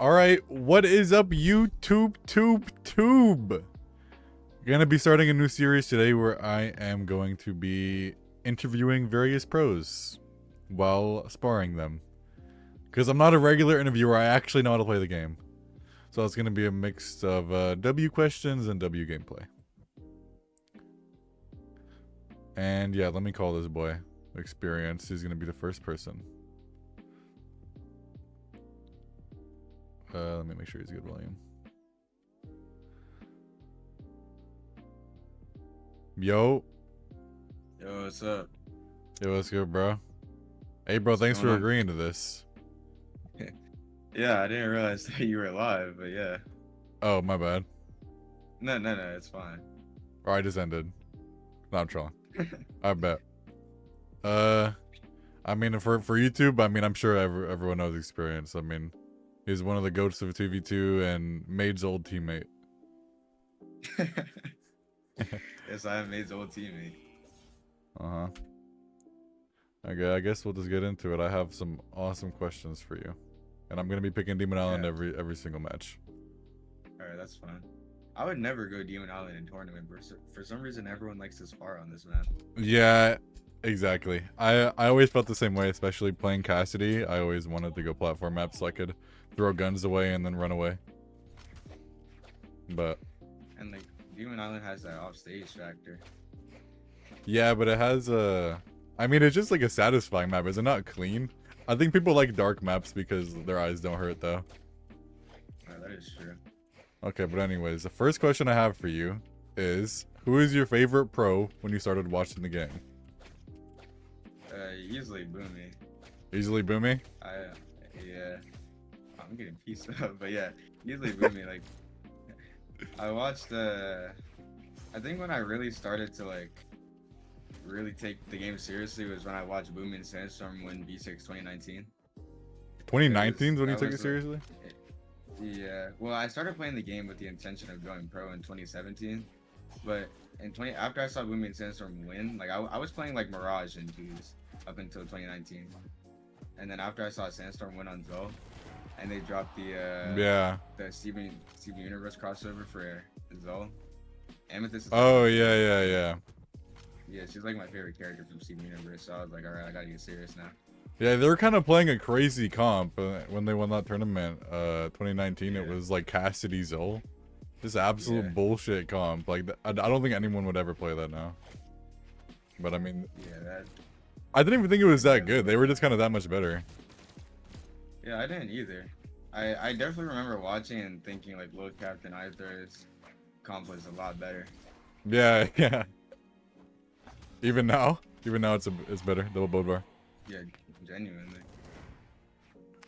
Alright, what is up, YouTube tube? Gonna be starting a new series today where I am going to be interviewing various pros while sparring them. Because I'm not a regular interviewer, I actually know how to play the game. So it's gonna be a mix of W questions and W gameplay. And yeah, let me call this boy Experience. He's gonna be the first person. Let me make sure he's good volume. Yo. Yo, what's up? Yo, what's good, bro? Hey, bro, thanks for agreeing to this. Yeah, I didn't realize that you were live, but yeah. Oh, my bad. No, it's fine. Or I just ended. No, I'm trolling. I bet. I mean, for YouTube, I mean, I'm sure everyone knows Experience. I mean, he's one of the goats of 2v2 and Made's old teammate. Yes, I am Made's old teammate. Uh-huh. Okay, I guess we'll just get into it. I have some awesome questions for you. And I'm gonna be picking Demon Island every single match. Alright, that's fine. I would never go Demon Island in tournament, but for some reason everyone likes to spar on this map. Yeah, exactly. I always felt the same way, especially playing Cassidy. I always wanted to go platform maps so I could throw guns away and then run away. But And like Demon Island has that offstage factor. yeah, but it has I mean, it's just like a satisfying map. Is it not clean? I think people like dark maps because their eyes don't hurt though. That is true. Okay, but anyways, the first question I have for you is, who is your favorite pro when you started watching the game? Easily Boomy. Easily Boomy? Yeah. I'm getting pieced up, but yeah, easily Boomy. Like, I watched, I think when I really started to, like, really take the game seriously was when I watched Boomy and Sandstorm win B6 2019. 2019 is when you took it seriously? Yeah, well, I started playing the game with the intention of going pro in 2017, but after I saw Boomy and Sandstorm win, like I was playing like Mirage and twos up until 2019, and then after I saw Sandstorm win on Zoll, and they dropped the Steven Universe crossover for Zoll. Amethyst. Yeah. Yeah, she's like my favorite character from Steven Universe, so I was like, alright, I gotta get serious now. Yeah, they were kind of playing a crazy comp when they won that tournament. 2019, It was like Cassidy Zoll. Just absolute bullshit comp. Like, I don't think anyone would ever play that now. But I mean, I didn't even think it was that good. They were just kind of that much better. Yeah, I didn't either. I definitely remember watching and thinking like Lord Captain Arthur's comp was a lot better. Yeah. Even now it's better. Double Bodvar. Yeah, genuinely.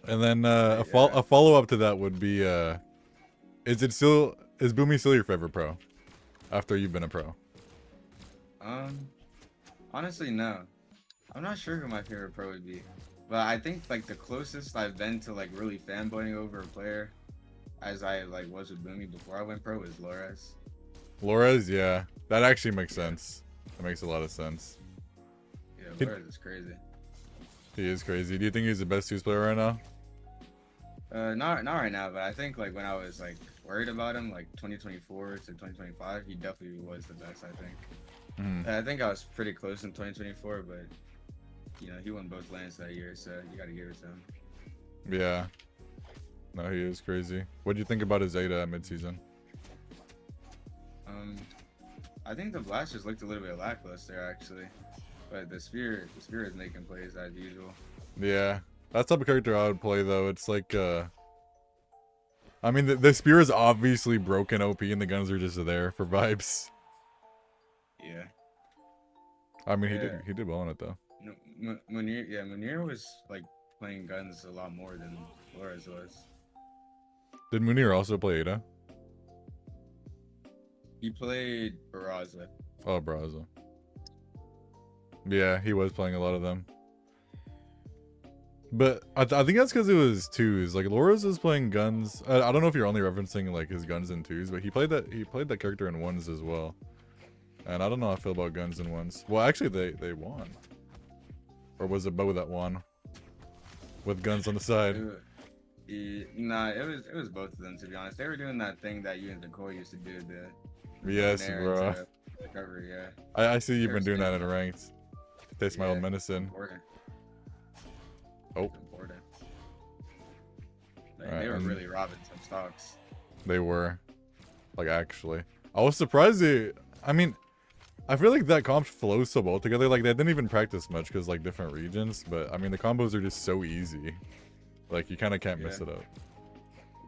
And then a follow up to that would be is Boomy still your favorite pro after you've been a pro? Honestly, no. I'm not sure who my favorite pro would be, but I think like the closest I've been to like really fanboying over a player as I like was with Boomy before I went pro was Lores. Lores, yeah, that actually makes sense. That makes a lot of sense. Yeah, Lores is crazy. He is crazy. Do you think he's the best twos player right now? Not right now, but I think like when I was like worried about him, like 2024 to 2025, he definitely was the best. I think. I think I was pretty close in 2024, but you know he won both lands that year, so you got to give it to him. Yeah. No, he is crazy. What do you think about his Zeta at midseason? I think the blasters looked a little bit lackluster actually, but the spear is making plays as usual. Yeah, that's the type of character I would play though. It's like I mean the spear is obviously broken OP and the guns are just there for vibes. Yeah. I mean he did well on it though. No, Munir was like playing guns a lot more than Flores was. Did Munir also play Ada? He played Barraza. Oh, Barraza. Yeah, he was playing a lot of them. But I think that's because it was twos. Like Loras is playing guns. I don't know if you're only referencing like his guns in twos, but he played that character in ones as well. And I don't know how I feel about guns in ones. Well, actually they won. Or was it Bo that won? With guns on the side. Nah, it was both of them, to be honest. They were doing that thing that you and Nicole used to do, the Yes, there bro. into recovery. Yeah, I see you've they were been doing that stupid. in ranked. Taste my old medicine. Important. Oh. It's important. Like, Alright, they were and really robbing some stocks. they were. Like, actually. I was surprised they... I mean, I feel like that comp flows so well together. Like, they didn't even practice much because, like, different regions. But, I mean, the combos are just so easy. Like, you kind of can't miss it up.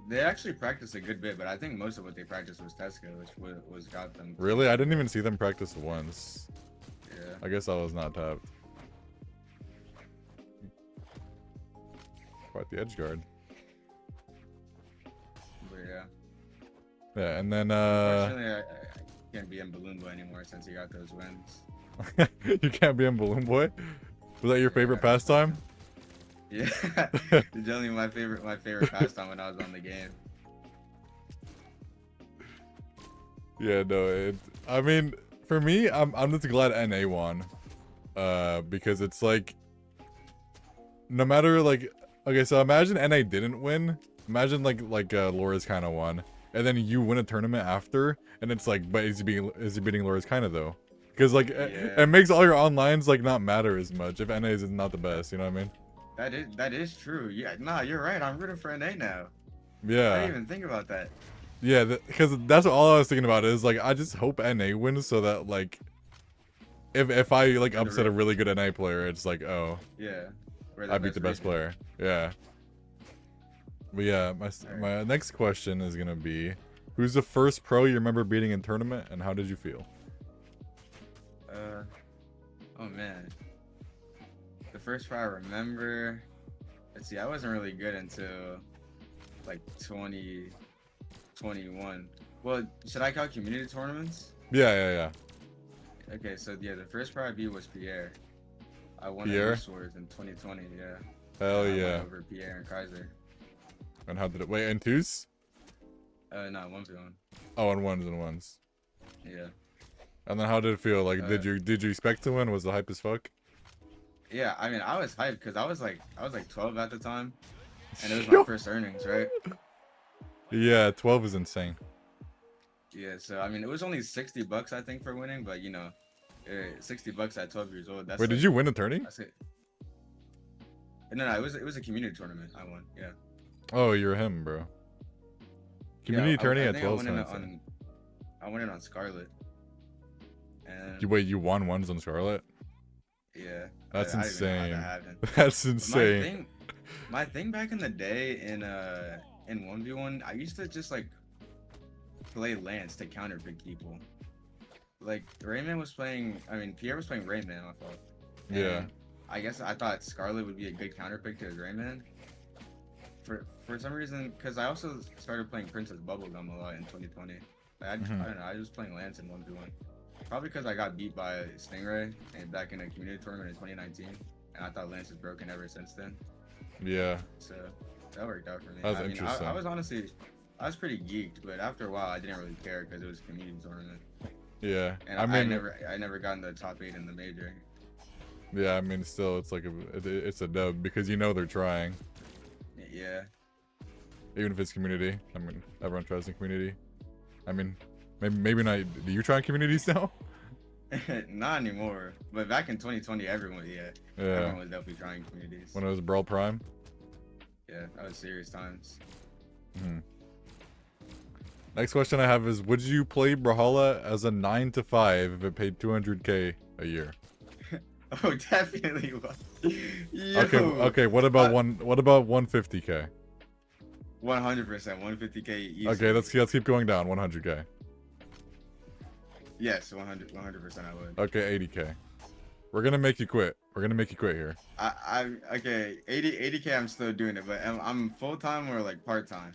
They actually practiced a good bit, but I think most of what they practiced was Tesco, which was got them. Really? I didn't even see them practice once. Yeah. I guess I was not tapped. Quite the edge guard. But yeah. Yeah, and then, Unfortunately, I can't be in Balloon Boy anymore since he got those wins. you can't be in Balloon Boy? Was that your favorite pastime? Yeah. It's only my favorite pastime when I was on the game. Yeah, no, I mean, for me, I'm just glad NA won. Because it's like, no matter, like, okay, so imagine NA didn't win. Imagine like Laura's kind of won, and then you win a tournament after, and it's like, but is he beating Laura's kind of though? Because like it makes all your onlines like not matter as much if NA is not the best. You know what I mean? That is true. Yeah, nah, you're right. I'm rooting for NA now. Yeah. I didn't even think about that. Yeah, because that's all I was thinking about is like I just hope NA wins so that like if I like upset a really good NA player, it's like, oh yeah, I beat the best player. Yeah. But yeah, my next question is gonna be, who's the first pro you remember beating in tournament, and how did you feel? Oh man, the first pro I remember. Let's see, I wasn't really good until like 2021. Well, should I count community tournaments? Yeah. Okay, so yeah, the first pro I beat was Pierre. I won Pierre? Swords in 2020. Yeah. Hell I yeah. won over Pierre and Kaiser. And how did it? Wait, in twos? No, 1v1. Oh, in ones. Yeah. And then how did it feel? Like, did you expect to win? Was it hype as fuck? Yeah, I mean, I was hyped because I was like 12 at the time, and it was my first earnings, right? Yeah, 12 is insane. Yeah, so I mean, it was only $60 I think for winning, but you know, $60 at 12 years old. That's Wait, did you win a tourney? That's it. No, it was a community tournament. I won. Yeah. Oh, you're him, bro. Community tourney at 12. I won it on Scarlet. And wait, you won ones on Scarlet? Yeah. That's insane. That That's insane. My thing back in the day in 1v1, I used to just like play Lance to counter pick people. Like Rayman was playing. I mean, Pierre was playing Rayman. I thought. Yeah. I guess I thought Scarlet would be a good counter pick to Rayman. For some reason, because I also started playing Princess Bubblegum a lot in 2020. I don't know. I was playing Lance in 1v1. Probably because I got beat by Stingray and back in a community tournament in 2019, and I thought Lance was broken ever since then. Yeah. So that worked out for me. That's interesting. I was honestly, I was pretty geeked, but after a while, I didn't really care because it was a community tournament. Yeah. And I never got in the top 8 in the major. Yeah, I mean, still, it's like it's a dub because you know they're trying. Yeah. Even if it's community, I mean, everyone tries in community. I mean, maybe not. Do you try in communities now? Not anymore. But back in 2020, everyone was definitely trying communities. When it was Brawl Prime. Yeah, that was serious times. Next question I have is: would you play Brawlhalla as a 9 to 5 if it paid 200k a year? Oh, definitely. Okay. What about 150k? 100%, 150k easy. Okay, let's keep going down. 100k. Yes, 100% I would. Okay, 80k. We're gonna make you quit. Here. Okay, 80k. I'm still doing it, but I'm full time or like part time.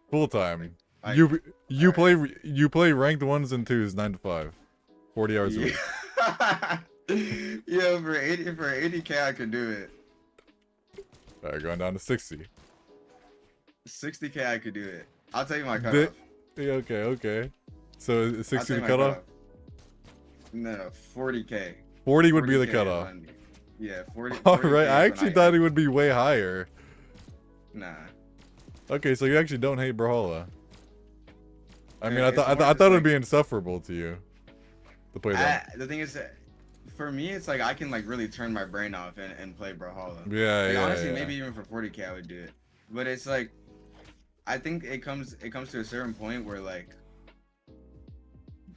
Full time. You play ranked 1s and 2s 9 to 5, 40 hours a week. Yeah, for 80k I could do it. Alright, going down to 60. 60k I could do it. I'll tell you my cutoff. Okay. So is 60 the cutoff? No, 40k. 40 would be the cutoff. Yeah, 40. Alright, I actually thought it would be way higher. Nah. Okay, so you actually don't hate Brawlhalla. I mean, I It's more thought just, it'd like, be insufferable to you to play that. the thing is that for me, it's like I can like really turn my brain off and play Brawlhalla. Yeah, Like yeah, honestly, yeah. maybe even for 40K I would do it. But it's like I think it comes to a certain point where like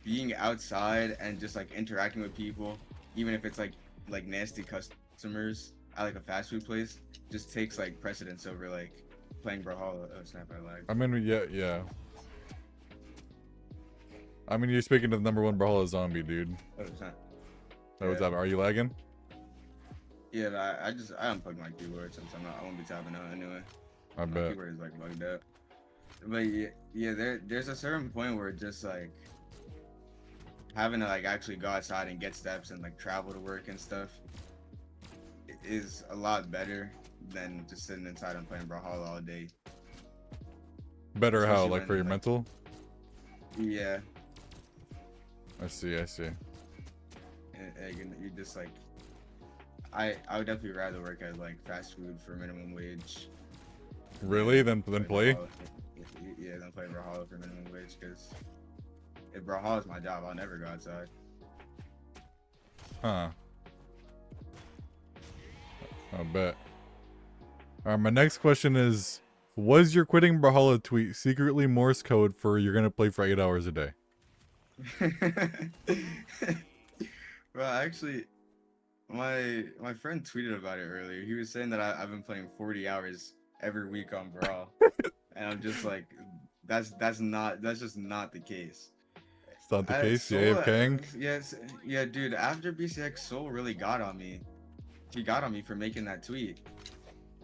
being outside and just like interacting with people, even if it's like nasty customers at like a fast food place, just takes like precedence over like playing Brawlhalla. Oh snap! I lagged. I mean, yeah, yeah. I mean, you're speaking to the #1 Brawlhalla zombie, dude. Oh snap! Oh, what's Yeah. up? Are you lagging? Yeah, but I unplugged my keyboard since I won't be tapping out anyway. I My bet. keyboard is like bugged up. But yeah, there's a certain point where just like having to like actually go outside and get steps and like travel to work and stuff is a lot better than just sitting inside and playing Brawlhalla all day. Better how? Especially Like for when, your like- mental? Yeah, I see, I see. and you just like I would definitely rather work at like fast food for minimum wage. Really? Than play? Brawlhalla. Yeah, than play Brawlhalla for minimum wage because if Brawlhalla is my job, I'll never go outside. Huh. I bet. Alright, my next question is, was your quitting Brawlhalla tweet secretly Morse code for you're gonna play for 8 hours a day? Bro, actually, my friend tweeted about it earlier. He was saying that I've been playing 40 hours every week on Brawl, and I'm just like, that's just not the case. It's not the case? You Soul, AFKing? yes, yeah, dude. After BCX, Soul really got on me. He got on me for making that tweet,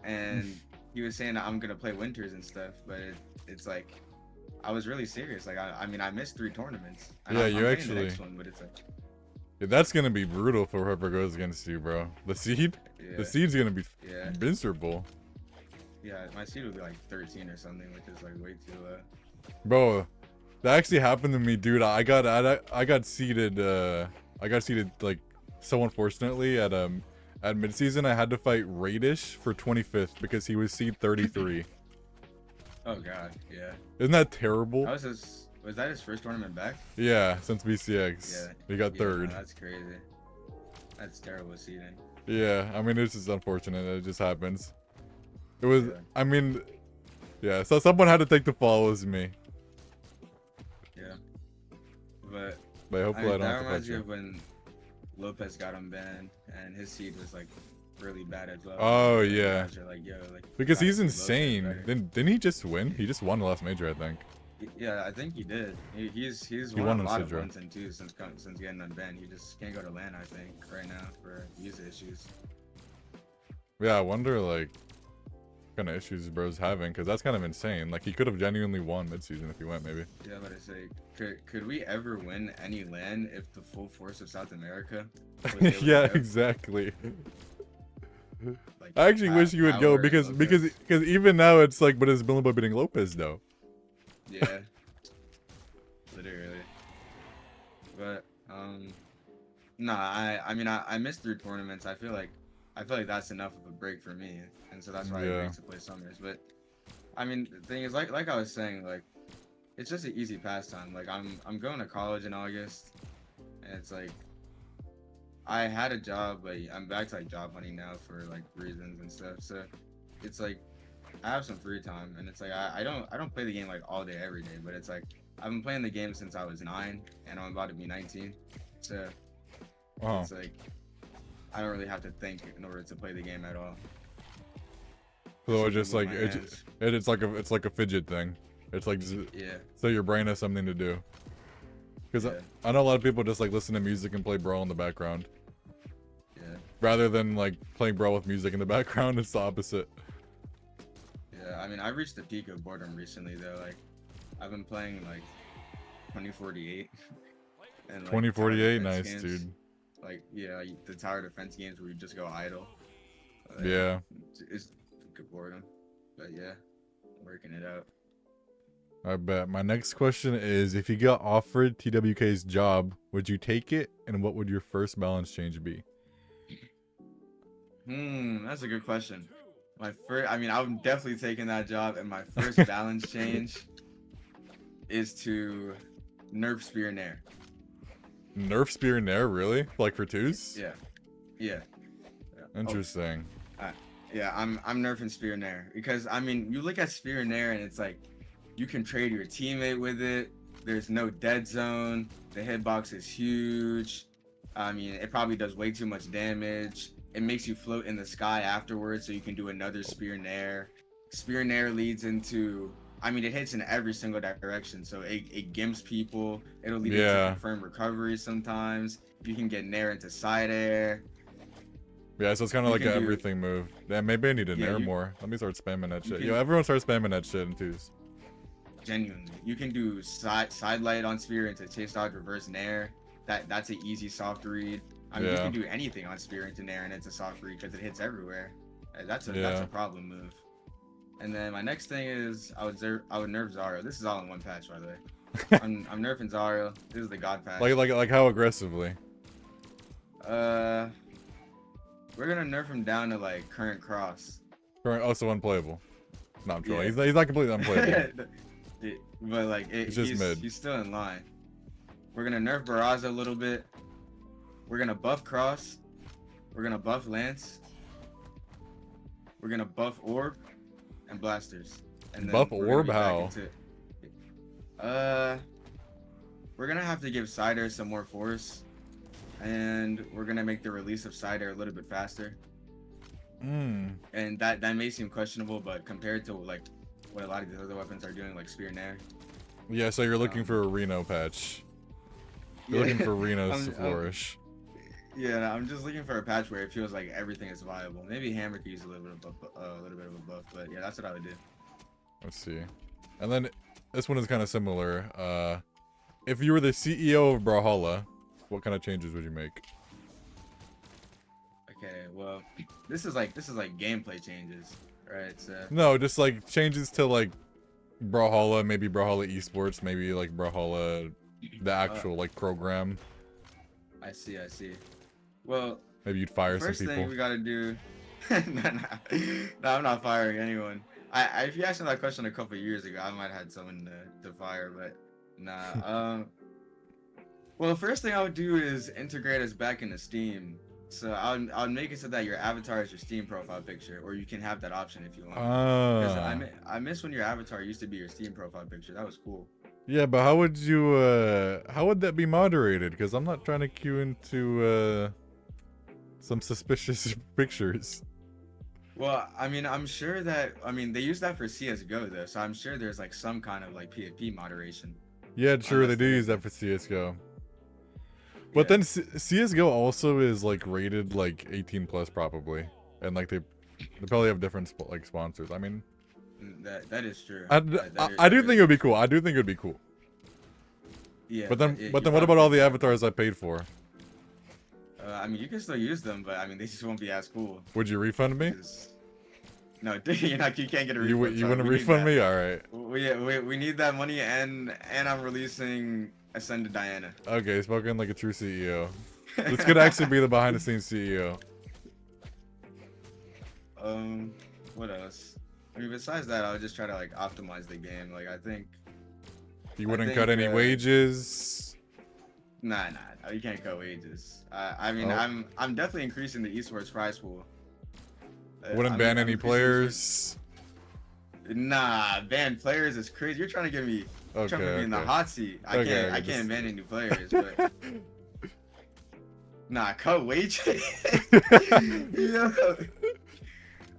and he was saying that I'm gonna play winters and stuff, but it's like I was really serious. Like I mean, I missed 3 tournaments. And Yeah, I'm you playing actually- the next one, but it's like Yeah, that's gonna be brutal for whoever goes against you, bro. The seed? yeah, The seed's gonna be yeah, miserable. yeah. My seed would be like 13 or something, which is like way too low. Bro, that actually happened to me, dude. I got seeded like so unfortunately at midseason. I had to fight Radish for 25th because he was seed 33. Oh god, yeah. Isn't that terrible? Was that his first tournament back? Yeah, since BCX. Yeah. He got Yeah, third. no, that's crazy. That's terrible seeding. Yeah, I mean, it's just unfortunate. It just happens. It was, Yeah. I mean, yeah, so someone had to take the fall. It was me. Yeah. But But hopefully I, don't that have to reminds fight me you. of when Lopez got unbanned and his seed was like really bad as well. Oh, Like, yeah. guys are like, yo, like, Because gotta he's see Lopez insane. better. Didn't he just win? He just won the last major, I think. Yeah, I think he did. He's He won won a on lot of Sidra. 1s and 2s since getting unbanned. He just can't go to LAN, I think, right now for user issues. Yeah, I wonder, like, what kind of issues bro's having, because that's kind of insane. Like, he could have genuinely won midseason if he went, maybe. Yeah, but I say, could we ever win any LAN if the full force of South America was able to Yeah, go? exactly. Like, I actually wish you would go, Power, because Lopez. even now it's like, but it's Bilbo beating Lopez, though. Yeah. Literally. But nah, I mean I missed 3 tournaments. I feel like that's enough of a break for me. And so that's why I Yeah. agreed to play summers. But I mean the thing is like I was saying, like it's just an easy pastime. Like I'm going to college in August and it's like I had a job, but I'm back to like job hunting now for like reasons and stuff. So it's like I have some free time, and it's like I don't play the game like all day every day, but it's like I've been playing the game since I was 9, and I'm about to be 19. So Oh, it's like I don't really have to think in order to play the game at all. so it's Something just with like my hands. it's like a fidget thing. It's like just, Yeah, so your brain has something to do. Because yeah, I know a lot of people just like listen to music and play Brawl in the background, yeah, rather than like playing Brawl with music in the background. It's the opposite. yeah. I mean, I've reached the peak of boredom recently though. Like I've been playing like 2048 and like, tower 2048, defense nice, games. dude. Like yeah, the tower defense games where you just go idle. Yeah. It's good boredom, but yeah, working it out. I bet. My next question is, if you got offered TWK's job, would you take it? And what would your first balance change be? That's a good question. My first, I mean, I'm definitely taking that job, and my first balance change is to nerf Spear and Air. Nerf Spear and Air, really? Like for twos? Yeah, yeah. Yeah. Interesting. Yeah, I'm nerfing Spear and Air because I mean, you look at Spear and Air and it's like you can trade your teammate with it. There's no dead zone. The hitbox is huge. I mean, it probably does way too much damage. It makes you float in the sky afterwards, so you can do another Spear and Air. Spear and Air leads into, I mean, it hits in every single direction, so it gimps people. It'll lead into confirmed recovery sometimes. You can get Nair into side air. Yeah, so it's kind of like an everything move. Yeah, maybe I need to Nair more. Let me start spamming that shit. Yo, everyone start spamming that shit in twos. Genuinely, you can do side light on Spear into chase dodge reverse Nair. That's an easy soft read. I mean, you can do anything on Spear into Nair and it's a soft read because it hits everywhere. That's a problem move. And then my next thing is I would nerf Zarya. This is all in one patch, by the way. I'm nerfing Zarya. This is the god patch. Like how aggressively? We're gonna nerf him down to like current cross. Current, also unplayable. No, I'm trolling. He's not completely unplayable. But like he's still in line. We're gonna nerf Barraza a little bit. We're gonna buff Cross. We're gonna buff Lance. We're gonna buff Orb and Blasters. And then buff Orb how? We're gonna have to give Cider some more force. And we're gonna make the release of Cider a little bit faster. And that may seem questionable, but compared to like what a lot of these other weapons are doing, like Spear and Air. Yeah, so you're looking for a Reno patch. You're looking for Renos to flourish. Yeah, I'm just looking for a patch where it feels like everything is viable. Maybe Hammer could use a little bit of a buff, but yeah, that's what I would do. Let's see. And then this one is kind of similar. If you were the CEO of Brawlhalla, what kind of changes would you make? Okay, well, this is like gameplay changes, right? So no, just like changes to like Brawlhalla, maybe Brawlhalla Esports, maybe like Brawlhalla, the actual like program. I see. Well, maybe you'd fire some people. First thing we gotta do. No, I'm not firing anyone. If you asked me that question a couple of years ago, I might have had someone to fire, but nah. Well, the first thing I would do is integrate us back into Steam. So I would make it so that your avatar is your Steam profile picture, or you can have that option if you want. Because I miss when your avatar used to be your Steam profile picture. That was cool. Yeah, but how would you? How would that be moderated? Because I'm not trying to queue into some suspicious pictures. Well, I mean, I'm sure that they use that for CS:GO though, so I'm sure there's like some kind of like PvP moderation. Yeah, sure, they do use that for CS:GO. But then CS:GO also is like rated like 18 plus probably, and like they probably have different like sponsors. I mean, that is true. I do think it would be cool. I do think it would be cool. Yeah. But then what about all the avatars I paid for? I mean, you can still use them, but I mean, they just won't be as cool. Would you refund me? No, you can't get a refund. You wouldn't refund me? All right. We need that money, and I'm releasing Ascended Diana. Okay, spoken like a true CEO. This could actually be the behind the scenes CEO. What else? I mean, besides that, I would just try to like optimize the game. Like I think you wouldn't cut any wages. Nah, you can't cut wages. I mean, I'm definitely increasing the esports prize pool. Wouldn't ban any players. Nah, ban players is crazy. You're trying to get me, trying to put me in the hot seat. I can't ban any players, but nah, cut wages. Yo.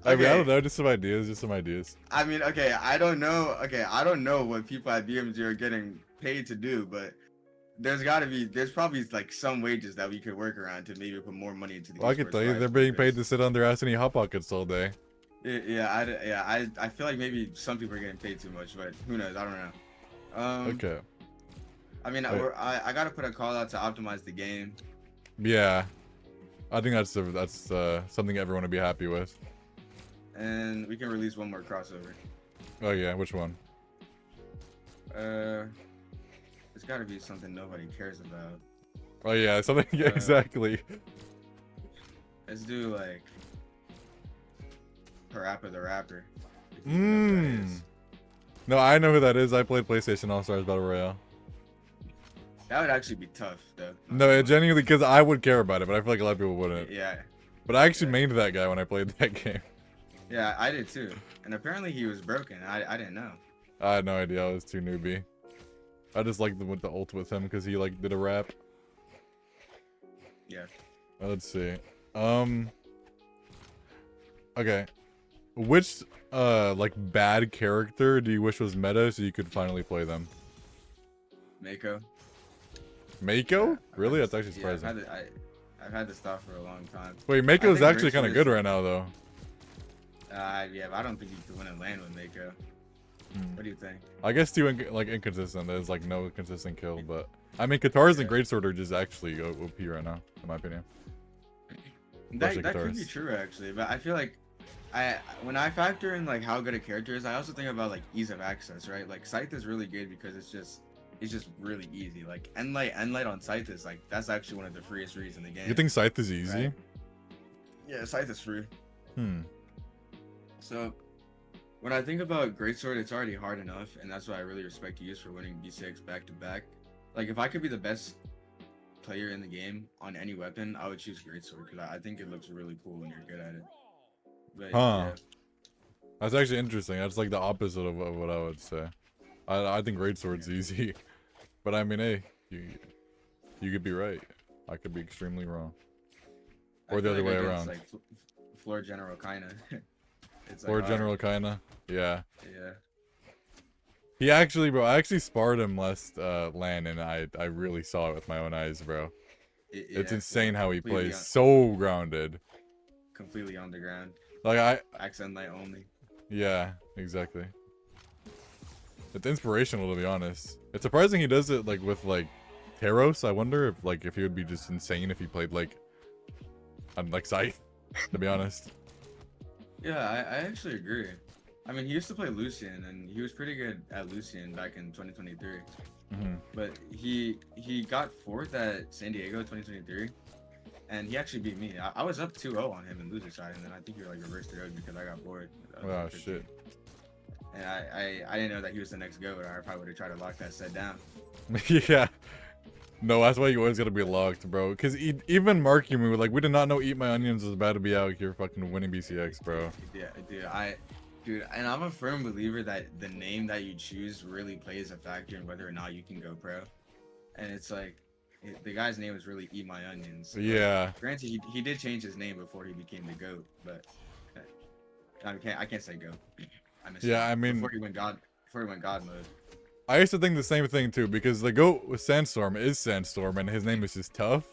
I mean, I don't know, just some ideas. I mean, okay, I don't know what people at BMG are getting paid to do, but there's probably like some wages that we could work around to maybe put more money into the. Well, I can tell you, they're being paid to sit on their ass and eat hot pockets all day. I feel like maybe some people are getting paid too much, but who knows? I don't know. Okay. I mean, I gotta put a call out to optimize the game. Yeah, I think that's something everyone would be happy with. And we can release one more crossover. Oh yeah, which one? It's gotta be something nobody cares about. Oh yeah, something exactly. Let's do like Parappa the Rapper. If you know who that Mmm. is. No, I know who that is. I played PlayStation All Stars Battle Royale. That would actually be tough, though. No, it genuinely, because I would care about it, but I feel like a lot of people wouldn't. Yeah. But I actually Yeah. mained that guy when I played that game. Yeah, I did too. And apparently he was broken. I didn't know. I had no idea. I was too newbie. I just liked the ult with him because he like did a rap. Yeah. Let's see. Okay. Which like bad character do you wish was meta so you could finally play them? Mako. Mako? Yeah, Really? That's actually Yeah, surprising. I've had this stuff for a long time. Wait, Mako's think actually kind of Rachel good is- right now though. Yeah, but I don't think you could win a LAN with Mako. Hmm. What do you think? I guess too inconsistent. There's like no consistent kill, but I mean Katars and Greatsword are just actually OP right now, in my opinion. That Especially could be Katars. true actually, but I feel like when I factor in like how good a character is, I also think about like ease of access, right? Like Scythe is really good because it's just really easy. Like Endlight on Scythe is like that's actually one of the freest reads in the game. You think Scythe is easy? Right. Yeah, Scythe is free. Hmm. So when I think about Greatsword, it's already hard enough, and that's why I really respect you for winning B6 back to back. Like if I could be the best player in the game on any weapon, I would choose Greatsword because I think it looks really cool when you're good at it. But Huh. That's actually interesting. That's like the opposite of what I would say. I think Greatsword's easy. But I mean, hey, you could be right. I could be extremely wrong. I Or the feel other way against, around. Like Floor General kinda. It's Or hard. General kinda. Yeah. Yeah. He actually, bro, I actually sparred him last LAN and I really saw it with my own eyes, bro. It's Yeah, insane how he completely plays. So grounded. completely on the ground. Like Accent light only. yeah, exactly. It's inspirational to be honest. It's surprising he does it like with like Taros. I wonder if he would be just insane if he played like on like Scythe, to be honest. Yeah, I actually agree. I mean, he used to play Lucian, and he was pretty good at Lucian back in 2023. Hmm. But he got 4th at San Diego 2023, and he actually beat me. I was up 2-0 on him in loser side, and then I think he like reversed it out because I got bored. Oh shit. And I didn't know that he was the next go, or if I would have tried to lock that set down. Yeah. No, that's why you always gotta be locked, bro. Because even Markimu, like, we did not know Eat My Onions was about to be out here fucking winning BCX, bro. Yeah, dude, and I'm a firm believer that the name that you choose really plays a factor in whether or not you can go pro. And it's like, the guy's name was really Eat My Onions. Yeah. Granted, he did change his name before he became the GOAT, but I can't say GOAT. Yeah, I mean, before he went God mode. I used to think the same thing too, because the GOAT with Sandstorm is Sandstorm, and his name is just tough.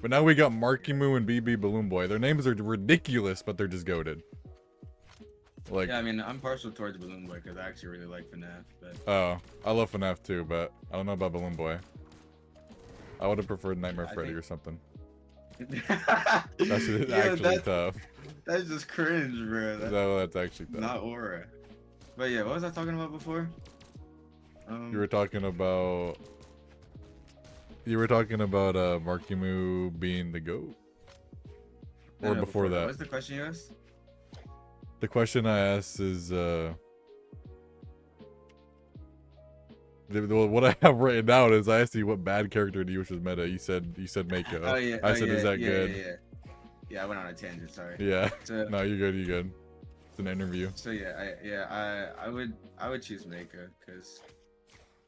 But now we got Markimu and BB Balloon Boy. Their names are ridiculous, but they're just goated. Like, Yeah, I mean, I'm partial towards Balloon Boy because I actually really like FNAF, but oh, I love FNAF too, but I don't know about Balloon Boy. I would have preferred Nightmare I Freddy think- or something. that's That's actually tough. That's just cringe, bro. No, that's actually tough. Not Aura. But yeah, what was I talking about before? You were talking about Markimu being the GOAT. No, Or no, before that. What's the question you asked? The question I asked is what I have written down is I asked you what bad character do you wish was meta. You said Mako. Oh yeah. I said, yeah, is that yeah, good? Yeah, I went on a tangent. Sorry. Yeah. So, No, you're good. You're good. It's an interview. so yeah, I would choose Mako because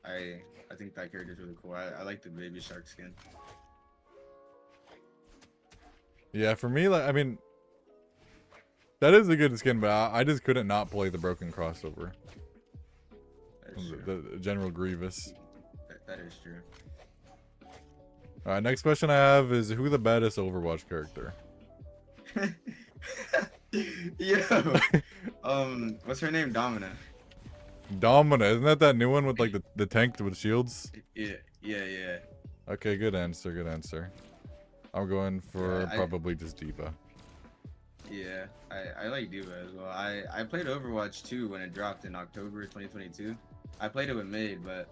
I think that character is really cool. I like the baby shark skin. Yeah, for me, like, I mean, that is a good skin, but I just couldn't not play the broken crossover. That is true. The General Grievous. That is true. All right, next question I have is who the baddest Overwatch character? Yo, what's her name? Domina. Domina, isn't that new one with like the tank with shields? Yeah. Okay, good answer. Good answer. I'm going for Yeah, probably just Diva. Yeah, I like Diva as well. I played Overwatch 2 when it dropped in October 2022. I played it with Maid, but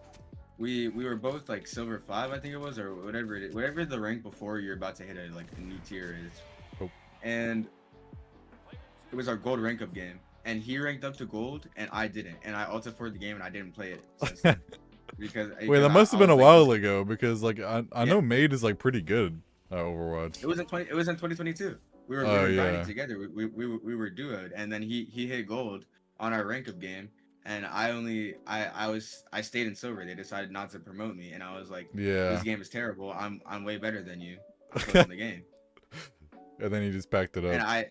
we were both like Silver 5, I think it was, or whatever the rank before you're about to hit a new tier is. Oh. And it was our gold rank up game. and he ranked up to gold, and I didn't. And I ulted for the game, and I didn't play it since then. Wait, that must have been a while ago because like I know Made is like pretty good at Overwatch. It was in 2022. We were grinding together. We were duoed, and then he hit gold on our rank up game, and I stayed in silver. They decided not to promote me, and I was like, this game is terrible. I'm way better than you. I'm closing the game. And then he just packed it up. And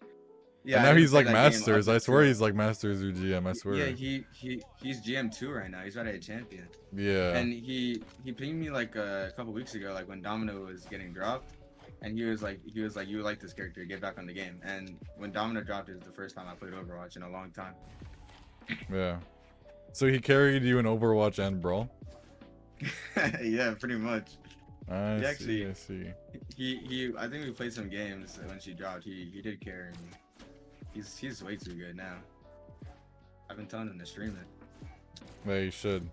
and now he's like Masters. I swear he's like Masters or GM. I swear. Yeah, he's GM2 right now. He's about to hit champion. Yeah. And he pinged me like a couple weeks ago, like when Domino was getting dropped, and he was like, you would like this character, get back on the game. And when Domino dropped, it was the first time I played Overwatch in a long time. Yeah. So he carried you in Overwatch and Brawl? Yeah, pretty much. I see. I think we played some games when she dropped. He did carry me. He's way too good now. I've been telling him to stream it. Yeah, you should.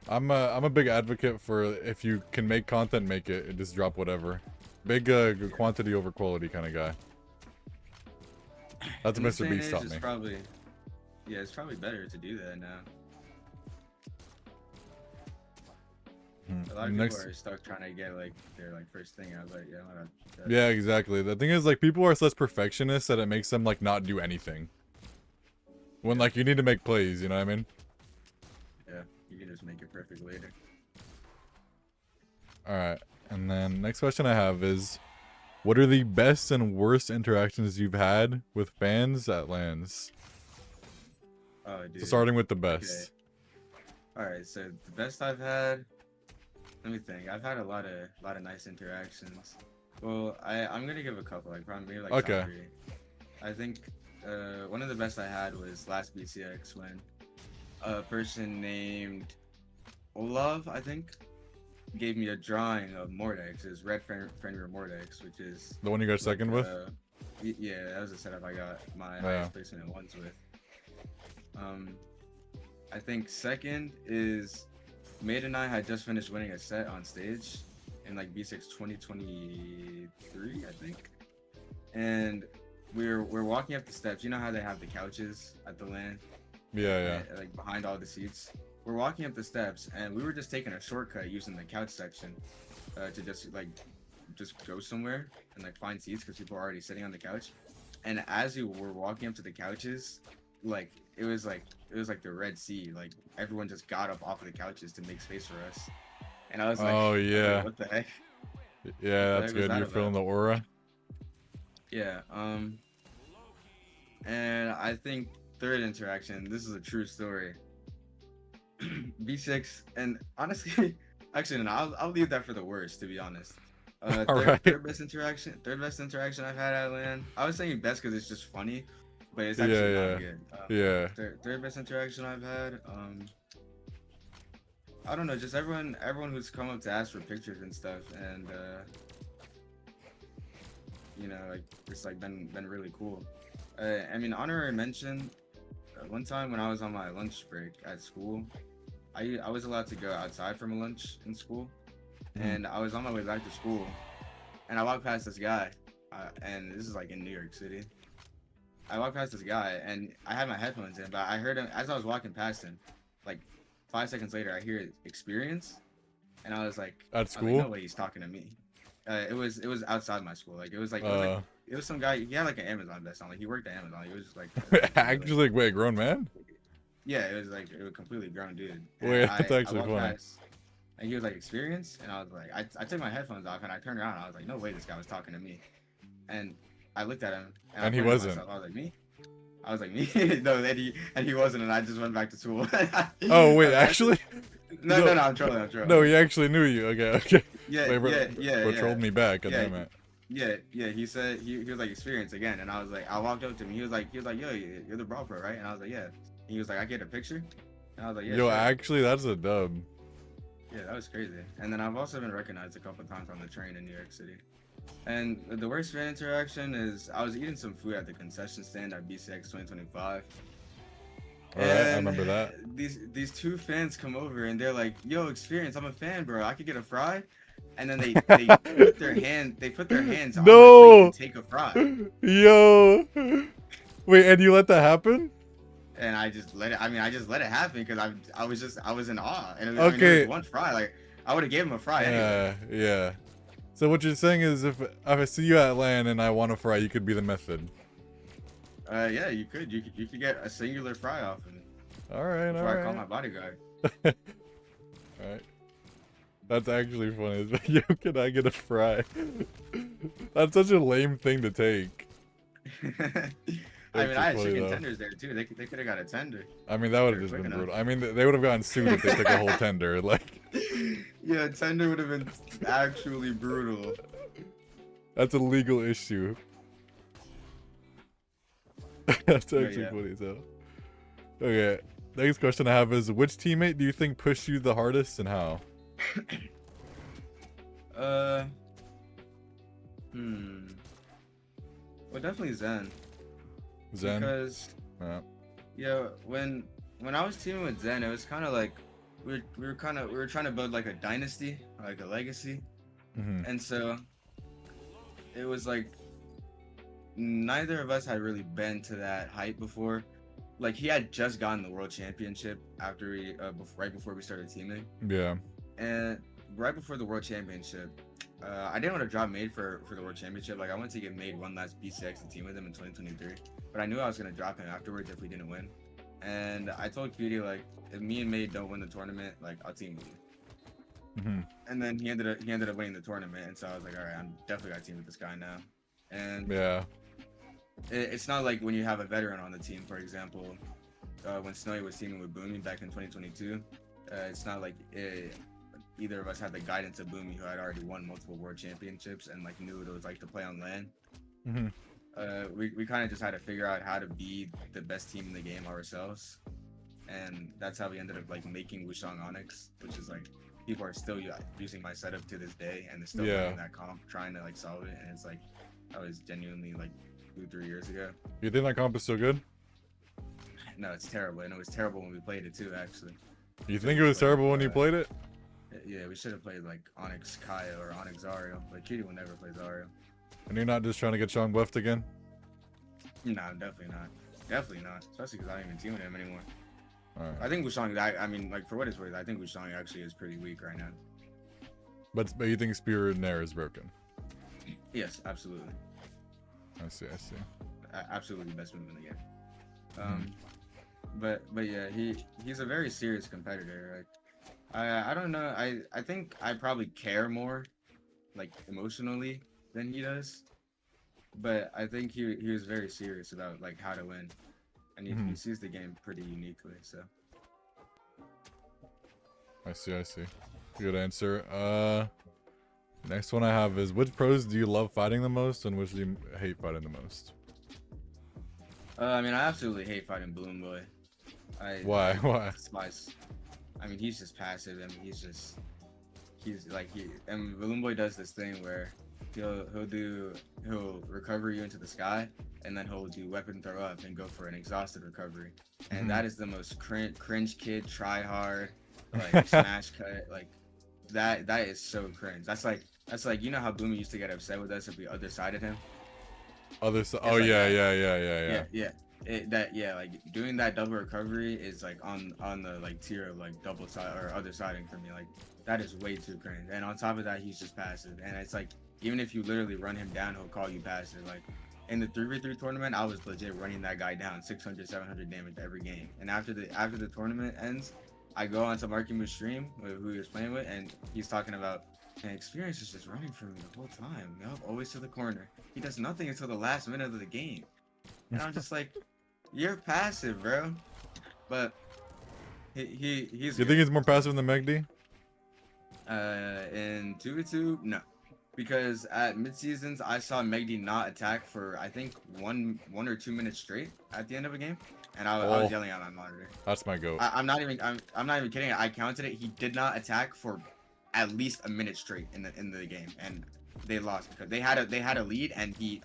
I'm a big advocate for if you can make content, make it and just drop whatever. Big quantity over quality kind of guy. That's what Mr. Beast taught me. It's probably better to do that now. A lot of people are stuck trying to get like their like first thing out, but yeah, exactly. The thing is, like, people are such perfectionists that it makes them like not do anything. When like you need to make plays, you know what I mean? Yeah, you can just make it perfect later. All right, and then next question I have is, what are the best and worst interactions you've had with fans at LANs? Oh, dude. So starting with the best. Okay. All right, so the best I've had. Let me think. I've had a lot of nice interactions. Well, I'm gonna give a couple. Like probably like okay. Top 3. I think one of the best I had was last BCX when a person named Olav, I think, gave me a drawing of Mordex. It's Red Fenrir Mordex, which is the one you got second with. Yeah, that was a setup I got my highest placement at once with. I think second is Made and I had just finished winning a set on stage in like B6 2023, I think. And we're walking up the steps. You know how they have the couches at the LAN? Yeah. Like behind all the seats. We're walking up the steps, and we were just taking a shortcut using the couch section to just go somewhere and like find seats because people are already sitting on the couch. And as we were walking up to the couches, like it was like the Red Sea. Like everyone just got up off of the couches to make space for us. And I was like, oh yeah, what the heck? Yeah, that's good. You're feeling the aura. Yeah. And I think third interaction. This is a true story. B6, and honestly, actually, no, I'll leave that for the worst. To be honest. Third best interaction I've had at LAN. I was saying best because it's just funny, but it's actually not good. Third best interaction I've had. I don't know, just everyone who's come up to ask for pictures and stuff, and you know, like it's like been really cool. I mean, honorary mention. One time when I was on my lunch break at school, I was allowed to go outside from a lunch in school, and I was on my way back to school, and I walked past this guy, and this is like in New York City. I walked past this guy, and I had my headphones in, but I heard him as I was walking past him. Like 5 seconds later, I hear experience, and I was like, at school? Like, no way he's talking to me. It was outside my school. Like it was some guy. He had like an Amazon vest on. Like he worked at Amazon. He was just like actually like, wait, grown man? Yeah, it was a completely grown dude. And wait, that's actually funny. Past, and he was like, experience, and I was like, I took my headphones off and I turned around. And I was like, no way, this guy was talking to me. And I looked at him, and he wasn't. I was like, me? I was like, me? No, and he wasn't, and I just went back to school. Oh wait, actually? No, I'm trolling. No, he actually knew you. Okay. Yeah, bro trolled me back. Yeah. He said he was like experience again, and I was like, I walked up to him. He was like, yo, you're the Brawl Pro, right? And I was like, yeah. And he was like, I get a picture. And I was like, yeah. Yo, sure. Actually, that's a dub. Yeah, that was crazy. And then I've also been recognized a couple times on the train in New York City. And the worst fan interaction is I was eating some food at the concession stand at BCX 2025. All right, I remember that. These two fans come over and they're like, "Yo, experience, I'm a fan, bro. I could get a fry." And then they put their hands on my plate and take a fry. Yo, wait, and you let that happen? and I just let it. I mean, I just let it happen because I was in awe, and it was, I mean, Okay. there was one fry. Like I would have gave him a fry anyway. Yeah. So what you're saying is if I see you at LAN and I want a fry, you could be the method. Yeah, you could get a singular fry off of me All right. before I call my bodyguard. All right. That's actually funny. It's like, yo, can I get a fry? That's such a lame thing to take. I mean, I had funny, chicken though. tenders there too. They could have got a tender. I mean, that would have They're just quick been enough. brutal. I mean, they would have gotten sued if they took a whole tender. Like, Yeah, tender would have been actually brutal. that's a legal issue. That's Oh, actually yeah. funny, so. Okay, next question I have is, which teammate do you think pushed you the hardest and how? Well, definitely Zen. Zen? Because Yeah. yeah, when I was teaming with Zen, it was kind of like we were trying to build like a dynasty, like a legacy, Mm-hmm. and so it was like neither of us had really been to that height before. Like he had just gotten the world championship after we right before we started teaming, Yeah. and right before the world championship, I didn't want to drop Made for the world championship. Like I wanted to give Made one last BCX and team with him in 2023, but I knew I was gonna drop him afterwards if we didn't win. And I told Cutie like, if me and Made don't win the tournament, like I'll team with you. Mm-hmm. And then he ended up winning the tournament, and so I was like, all right, I'm definitely got to team with this guy now. And Yeah. it's not like when you have a veteran on the team, for example, when Snowy was teaming with Boomy back in 2022. It's not like either of us had the guidance of Boomy, who had already won multiple world championships and like knew what it was like to play on LAN. Mm-hmm. We kind of just had to figure out how to be the best team in the game ourselves, and that's how we ended up like making Wushang Onyx, which is like people are still using my setup to this day, and they're still playing that comp, trying to like solve it. And it's like that was genuinely like 2-3 years ago. You think that comp is so good? No, it's terrible, and it was terrible when we played it too. Actually, You think it was terrible when you played it? yeah, we should have played like Onyx Kaya or Onyx Zario. Like Cutie will never play Zario. And you're not just trying to get Chong buffed again? No, definitely not. Definitely not. Especially because I don't even team with him anymore. Alright. I think Wushang, I mean, like, for what it's worth, I think Wushang actually is pretty weak right now. But you think Spear Nair is broken? Yes, absolutely. I see. Absolutely the best move in the game. But yeah, he's a very serious competitor. Like, I don't know. I think I probably care more, like, emotionally than he does. But I think he was very serious about like how to win, and he sees the game pretty uniquely. So I see. Good answer. Next one I have is, which pros do you love fighting the most, and which do you hate fighting the most? I mean, I absolutely hate fighting Bloom Boy. Why? Despise. I mean, he's just passive, and he's and Bloom Boy does this thing where he'll recover you into the sky, and then he'll do weapon throw up and go for an exhausted recovery, and that is the most cringe kid try hard, like smash cut, like that is so cringe. That's like you know how Boomy used to get upset with us if we other sided him. Other side? Oh like yeah. Yeah. Like doing that double recovery is like on the like tier of like double side or other siding for me. Like that is way too cringe. And on top of that, he's just passive, and it's like, even if you literally run him down, he'll call you passive. Like in the 3v3 tournament, I was legit running that guy down 600, 700 damage every game. And after the tournament ends, I go onto Markimu's stream, who he was playing with, and he's talking about, man, Experience is just running for me the whole time. Yup, always to the corner. He does nothing until the last minute of the game. And I'm just like, you're passive, bro. But he's. You think he's more passive than Megdi? In 2v2, no. Because at mid-seasons, I saw Megdi not attack for, I think, one or 2 minutes straight at the end of a game, and I was yelling at my monitor. That's my goat. I'm not even kidding. I counted it. He did not attack for at least a minute straight in the game, and they lost because they had a lead, and he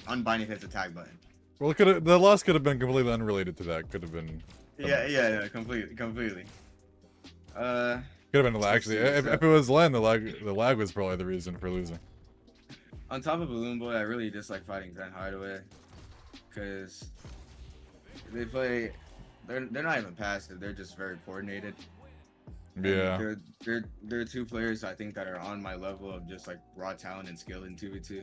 unbinded his attack button. Well, the loss could have been completely unrelated to that. Could have been. Yeah, completely. Could have been actually. If it was LAN, the lag was probably the reason for losing. On top of Balloon Boy, I really dislike fighting Zen Hideaway, because they play they're not even passive. They're just very coordinated. Yeah. And they're two players I think that are on my level of just like raw talent and skill in 2v2.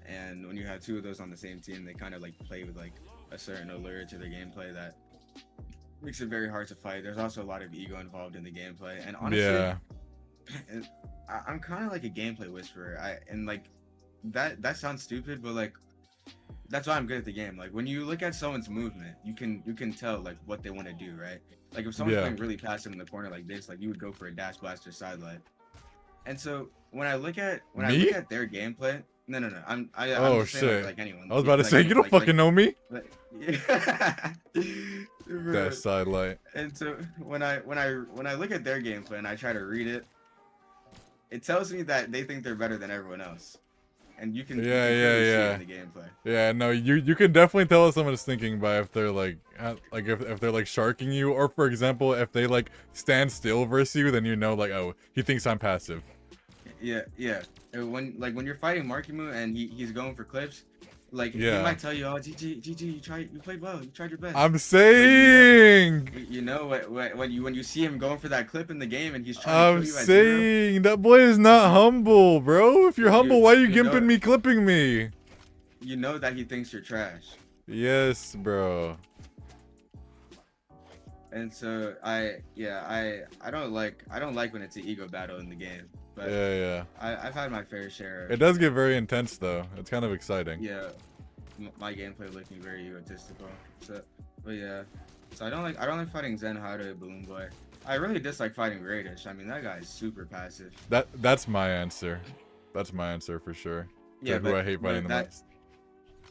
And when you have two of those on the same team, they kind of like play with like a certain allure to their gameplay that makes it very hard to fight. There's also a lot of ego involved in the gameplay, and honestly, Yeah. I'm kind of like a gameplay whisperer. And like that sounds stupid, but like that's why I'm good at the game. Like when you look at someone's movement, you can tell like what they want to do, right? Like if someone's Yeah. playing really passive in the corner like this, like you would go for a dash blaster sidelight. And so when I look at Me? their gameplay, no, I'm Oh just saying shit. like anyone. I was about to Like say, you don't fucking know me. like, yeah. That sidelight. And so when I look at their gameplay and I try to read it, it tells me that they think they're better than everyone else. And you can clearly see it in the gameplay. Yeah, no, you can definitely tell what someone is thinking by if they're like if they're like sharking you, or for example, if they like stand still versus you, then you know like, oh, he thinks I'm passive. Yeah. When you're fighting Markimu and he's going for clips, like he Yeah. might tell you, oh, GG, you played well, you tried your best. I'm saying. You know when you see him going for that clip in the game and he's trying to kill you at saying that boy is not humble, bro. If you're humble, why are you you know gimping me, clipping me? You know that he thinks you're trash. Yes, bro. And so I don't like when it's an ego battle in the game. But Yeah. I've had my fair share. It does get very intense though. It's kind of exciting. Yeah, my gameplay looking very egotistical. So, but yeah, so I don't like fighting Zen Hado, Balloon Boy. I really dislike fighting Radish. I mean, that guy is super passive. That's my answer. That's my answer for sure. Yeah, who I hate fighting the most.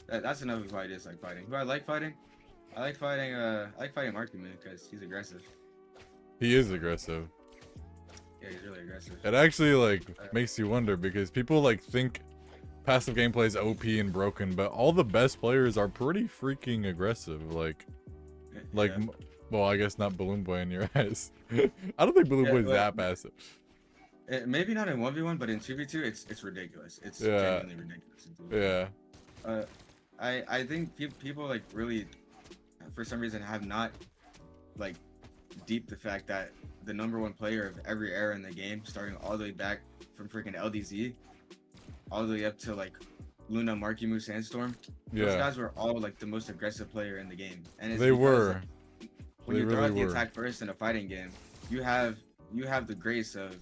That's another who I dislike fighting. Who I like fighting? I like fighting Markiman because he's aggressive. He is aggressive. Yeah, he's really aggressive. It actually like makes you wonder because people like think passive gameplay is OP and broken, but all the best players are pretty freaking aggressive. Like, Yeah. well, I guess not Balloon Boy in your eyes. I don't think Balloon Boy is that passive. Maybe not in 1v1, but in 2v2, it's ridiculous. It's genuinely ridiculous. Yeah. I think people like really, for some reason, have not like deep the fact that the #1 player of every era in the game, starting all the way back from freaking LDZ, all the way up to like Luna, Markimu, Sandstorm. Those guys were all like the most aggressive player in the game, and it's they because, were. like, when you throw out the attack first in a fighting game, you have the grace of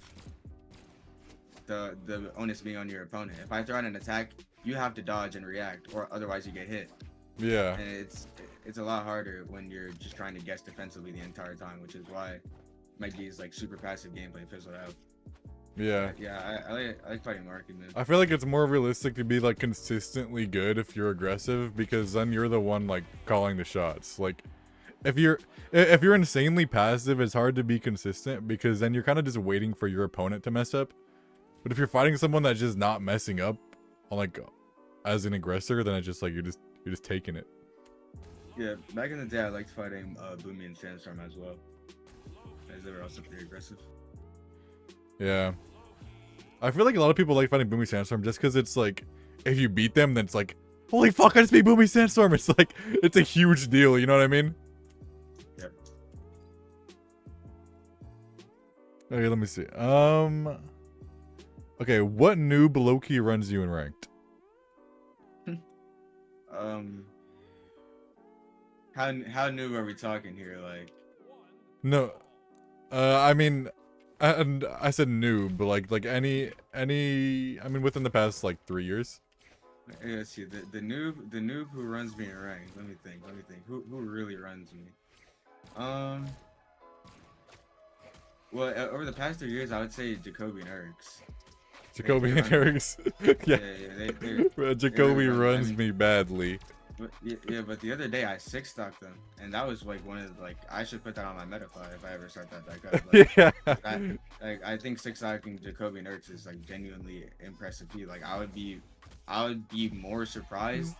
the onus being on your opponent. If I throw out an attack, you have to dodge and react, or otherwise you get hit. Yeah. And it's a lot harder when you're just trying to guess defensively the entire time, which is why Mikey's like super passive gameplay fizzled out. Yeah. Yeah, I like fighting Market, man. I feel like it's more realistic to be like consistently good if you're aggressive, because then you're the one like calling the shots. Like if you're insanely passive, it's hard to be consistent because then you're kind of just waiting for your opponent to mess up. But if you're fighting someone that's just not messing up, like as an aggressor, then it's just like you're just taking it. Yeah, back in the day, I liked fighting Boomy and Sandstorm as well, as they were also pretty aggressive. Yeah, I feel like a lot of people like fighting Boomy Sandstorm just because it's like, if you beat them, then it's like, holy fuck, I just beat Boomy Sandstorm. It's like, it's a huge deal, you know what I mean? Yep. Okay, let me see. Okay, what noob low-key runs you in ranked? How new are we talking here? Like, No, I mean, and I said noob, but like any, I mean, within the past like 3 years. let's see, the noob who runs me in ranked. Let me think. Who really runs me? Well, over the past 3 years, I would say Jacoby and Eric's. Jacoby and Eric's. Yeah. Jacoby runs me badly. But but the other day I 6-stocked them, and that was like one of the, like, I should put that on my metafile if I ever start that back up. Like, Yeah. I think 6-stocking Jacoby and Eric's is like genuinely impressive feat. Like I would be more surprised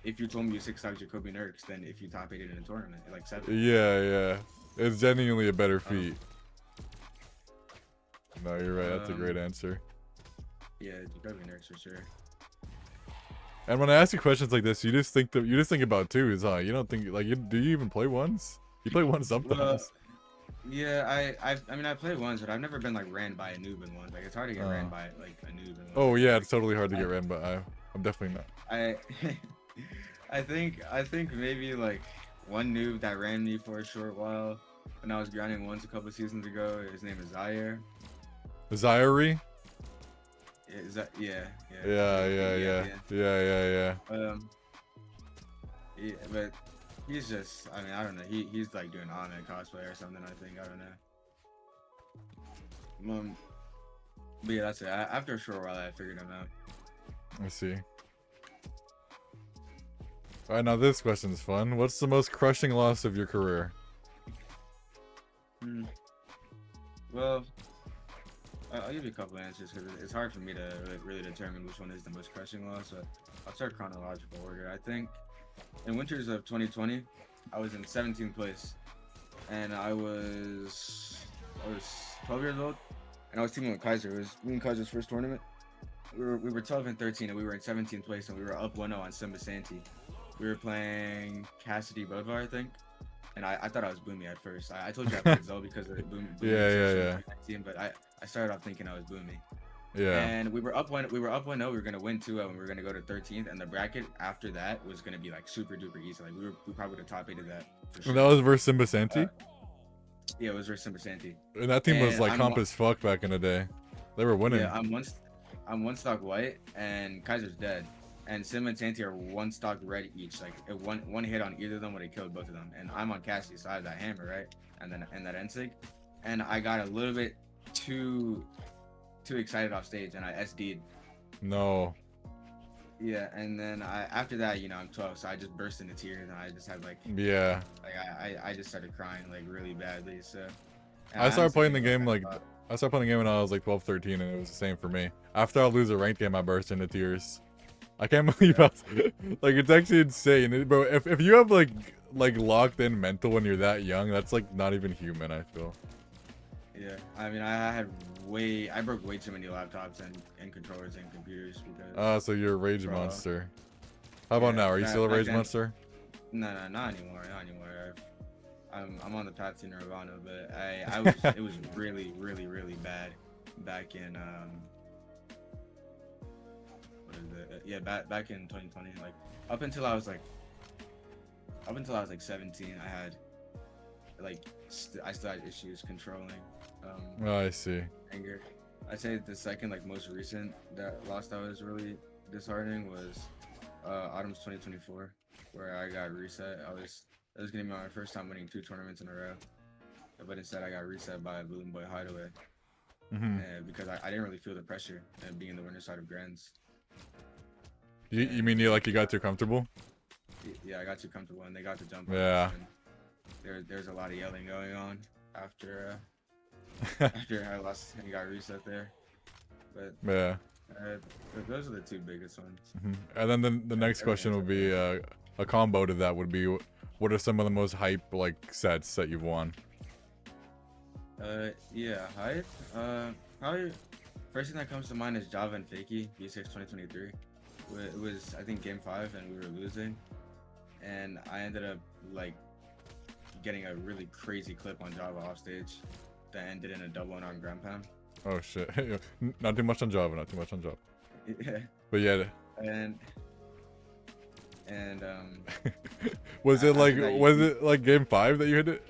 if you told me you 6-stock Jacoby and Eric's than if you top 8 in a tournament, like 7. Yeah. It's genuinely a better feat. No, you're right. That's a great answer. Yeah, Jacoby and Eric's for sure. And when I ask you questions like this, you just think about twos, huh? You don't think like do you even play ones? You play ones Well, sometimes. yeah, I mean I played ones, but I've never been like ran by a noob in one. Like it's hard to get ran by like a noob in one. Oh yeah, Like it's totally hard to get ran, but I'm definitely not. I I think maybe like one noob that ran me for a short while when I was grinding once a couple seasons ago. His name is Zaire. Zyrie? Is that Yeah, with yeah, AD at yeah, the end. yeah. Yeah, but he's just I mean I don't know he's like doing anime cosplay or something I think I don't know. But yeah that's it. After a short while I figured him out. I see. All right, now this question's fun. What's the most crushing loss of your career? Hmm. Well, I'll give you a couple answers because it's hard for me to really determine which one is the most crushing loss. But I'll start chronological order. I think in winters of 2020, I was in 17th place, and I was 12 years old, and I was teaming with Kaiser. It was me and Kaiser's first tournament. We were 12 and 13, and we were in 17th place, and we were up 1-0 on Simba Santi. We were playing Cassidy Bodvar, I think. And I thought I was Boomy at first. I told you I played Zoe because of Boomy Yeah. 2019, but I started off thinking I was Boomy. Yeah. And we were up 1-0. We were gonna win 2-0, and we were gonna go to 13th. And the bracket after that was gonna be like super duper easy. Like we probably would have top 8 that. For sure. And that was versus Simba Santi? Yeah, it was versus Simba Santi. And that team was And like comp as fuck back in the day. They were winning. Yeah, I'm one stock white, and Kaiser's dead. And Sim and Santi are one stock red each. Like one hit on either of them would have killed both of them. And I'm on Cassidy, so I have that hammer, right? And that Ensig. And I got a little bit too excited off stage, and I SD'd. No. Yeah, and then after that, I'm 12, so I just burst into tears, and I just had Yeah. I just started crying like really badly. So I started playing the game when I was like 12, 13, and it was the same for me. After I lose a ranked game, I burst into tears. I can't believe how like it's actually insane, bro. If you have like locked in mental when you're that young, that's like not even human. I feel. Yeah, I mean, I broke way too many laptops and controllers and computers because. So you're a rage monster. How about now? Are you still a rage monster? No, not anymore. Not anymore. I'm on the path to Nirvana, but it was really bad back in what is it? Yeah, back in 2020. Like up until I was like 17, I had I still had issues controlling. Oh, I see. Anger. I'd say the second most recent that loss that was really disheartening was Autumn's 2024, where I got reset. That was gonna be my first time winning 2 tournaments in a row, but instead I got reset by Balloon Boy Hideaway. Because I didn't really feel the pressure and being the winner side of Grands. You mean you got too comfortable? Yeah, I got too comfortable, and they got to jump. Yeah. There's a lot of yelling going on after after I lost and got reset there. But yeah. Those are the 2 biggest ones. And then the next question would be a combo to that would be, what are some of the most hype sets that you've won? Yeah, hype. Probably first thing that comes to mind is Java and Fakey B6 2023. It was I think game 5 and we were losing, and I ended up getting a really crazy clip on Java off stage that ended in a double unarmed ground pound. Oh shit! Not too much on Java. Not too much on Java. Yeah. But yeah. And was it like game 5 that you hit it?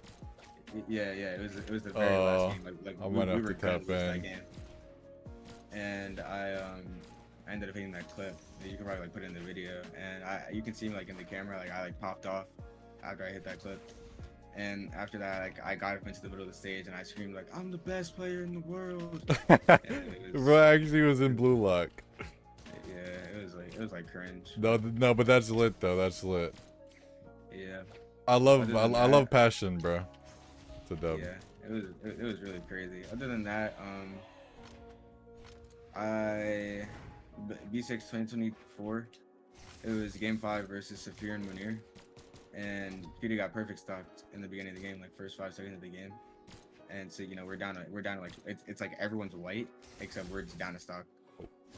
Yeah. It was the very last game. I might have to tap in. That game. And I ended up hitting that clip. You can probably put it in the video, and you can see me in the camera. I popped off after I hit that clip. And after that, I got up into the middle of the stage and I screamed I'm the best player in the world. Bro, actually was in blue lock. Yeah, it was cringe. No, but that's lit though. That's lit. Yeah. I love passion, bro. It's a dub. Yeah, it was really crazy. Other than that, B6 2024. It was game 5 versus Saphir and Munir. And Peter got perfect stocked in the beginning of the game, first 5 seconds of the game. And so we're down to it's everyone's white except we're just down to stock.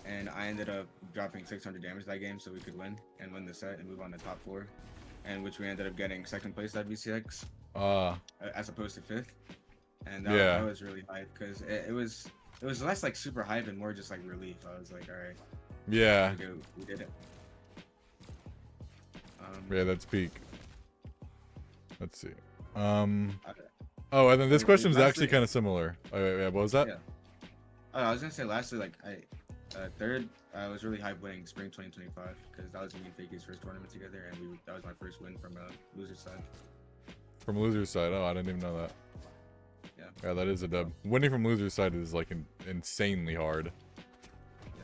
and I ended up dropping 600 damage that game so we could win and win the set and move on to top 4, and which we ended up getting second place at VCX as opposed to 5th, and that was really hype because it was less like super hype and more just like relief. I was like, all right, Yeah. we did it. Yeah, that's peak. Let's see. Oh, and then this question is actually kind of similar. Oh, yeah, what was that? Yeah. Oh, I was gonna say lastly, like third, I was really hyped winning Spring 2025 because that was me and Fakey's first tournament together, and that was my first win from loser side. From loser side? Oh, I didn't even know that. Yeah. Yeah, that is a dub. Winning from loser side is like insanely hard. Yeah.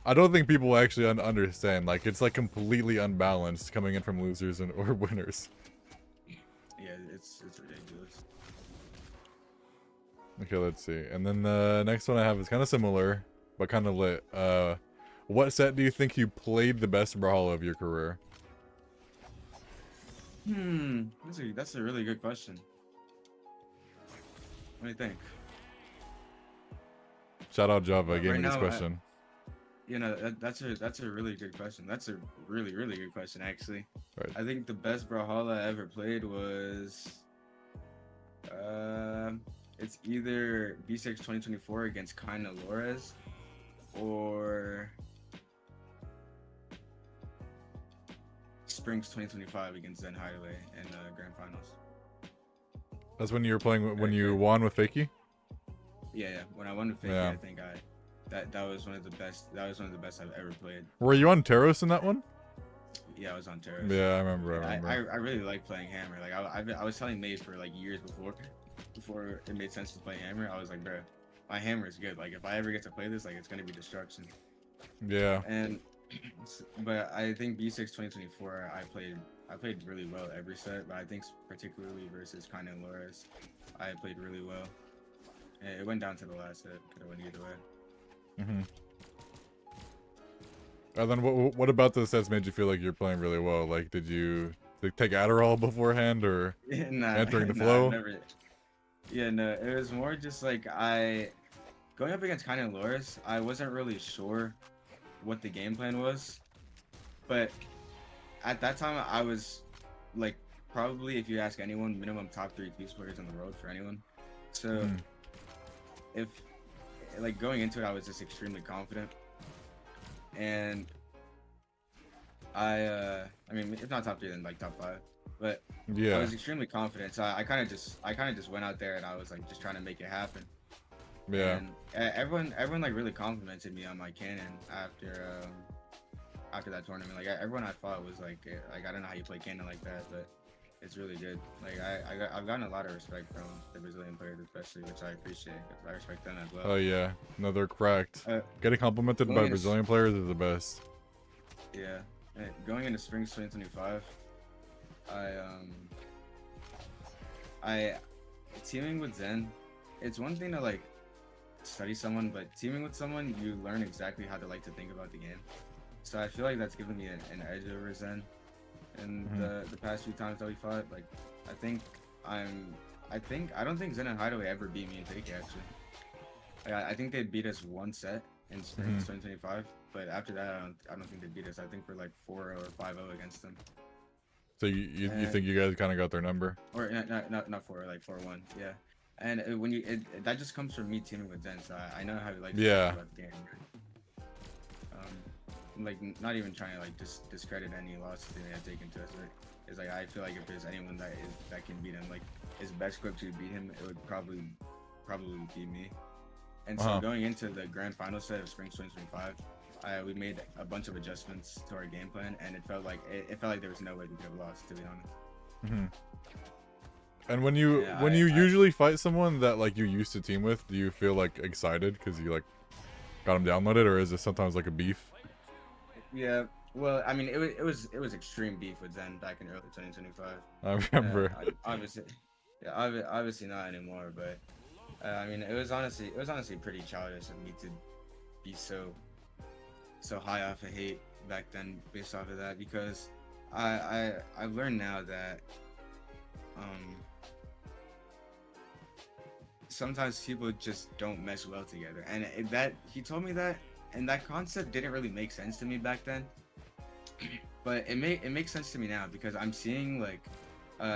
I don't think people actually understand. Like, it's like completely unbalanced coming in from losers or winners. Yeah, it's ridiculous. Okay, let's see. And then the next one I have is kind of similar, but kind of lit. What set do you think you played the best Brawlhalla of your career? That's a really good question. What do you think? Shout out Java, gave me right this now, question. That's a really good question. That's a really good question actually. Right. I think the best Brawlhalla I ever played was it's either B6 2024 against Kinda Lores or Springs 2025 against Zen Hideaway in grand finals. That's when you were playing when you won with Fakey? Yeah. When I won with Fakey, Yeah. I think that was one of the best. That was one of the best I've ever played. Were you on Taros in that one? Yeah, I was on Taros. Yeah, I remember. I really like playing Hammer. Like I was telling Maze for like years before it made sense to play Hammer. I was like, bro, my Hammer is good. Like if I ever get to play this, like it's gonna be destruction. Yeah. And but I think B6 2024, I played really well every set, but I think particularly versus Kinda Lores, I played really well. And it went down to the last set. Could have went either way. Mm-hmm. And then what about the sets made you feel like you're playing really well? Like, did you take Adderall beforehand or entering the flow? Never. Yeah, no, it was more just like going up against Kinda Lores, I wasn't really sure what the game plan was, but at that time I was like probably, if you ask anyone, minimum top 3 Thieves players on the road for anyone. So if like going into it, I was just extremely confident, and I mean, if not top 3, then like top 5. But yeah, I was extremely confident, so I kind of just went out there and I was like just trying to make it happen. Yeah. And everyone like really complimented me on my cannon after that tournament. Like everyone I fought was like I don't know how you play cannon like that, but it's really good. Like I've gotten a lot of respect from the Brazilian players, especially, which I appreciate. I respect them as well. Oh yeah, no, they're cracked. Getting complimented by Brazilian players is the best. Yeah, going into Springs 2025, I teaming with Zen. It's one thing to like study someone, but teaming with someone, you learn exactly how they like to think about the game. So I feel like that's given me an edge over Zen. And the past few times that we fought, like I don't think Zen and Hideaway ever beat me in Fakey actually. I think they beat us one set in Spring 2025, but after that I don't think they beat us. I think we're like 4-0 or 5-0 against them. So you think you guys kind of got their number? Or not 4, like 4-1, yeah. And when that just comes from me teaming with Zen, so I know how he likes to think about the game. Like not even trying to like discredit any losses they may have taken to us. It's like I feel like if there's anyone that can beat him, like his best clip to beat him, it would probably be me. And so going into the grand final set of Spring 2025, we made a bunch of adjustments to our game plan, and it felt like there was no way we could have lost, to be honest. And when you usually fight someone that like you used to team with, do you feel like excited because you like got them downloaded, or is it sometimes like a beef? Yeah, well, I mean, it was extreme beef with Zen back in early 2025. I remember. Obviously not anymore, but I mean, it was honestly pretty childish of me to be so high off of hate back then based off of that, because I've learned now that sometimes people just don't mesh well together, and that he told me that that concept didn't really make sense to me back then. But it makes sense to me now because I'm seeing like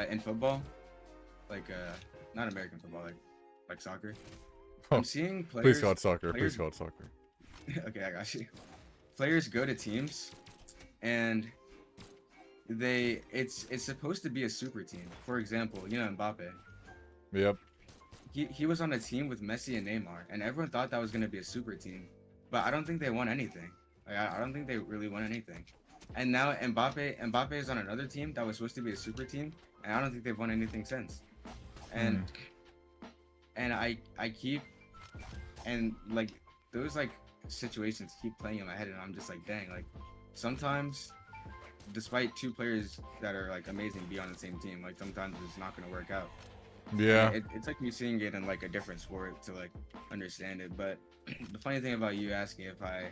in football, like not American football, like soccer. Oh, I'm seeing please call players it soccer. Please players call it soccer. okay, I got you. Players go to teams and it's supposed to be a super team. For example, you know Mbappe. Yep. He was on a team with Messi and Neymar, and everyone thought that was gonna be a super team. But I don't think they won anything. Like, I don't think they really won anything. And now Mbappe is on another team that was supposed to be a super team, and I don't think they've won anything since. And I keep and like those like situations keep playing in my head, and I'm just like, dang, like sometimes despite two players that are like amazing be on the same team, like sometimes it's not gonna work out. Yeah. It's like you seeing it in like a different sport to like understand it. But the funny thing about you asking if I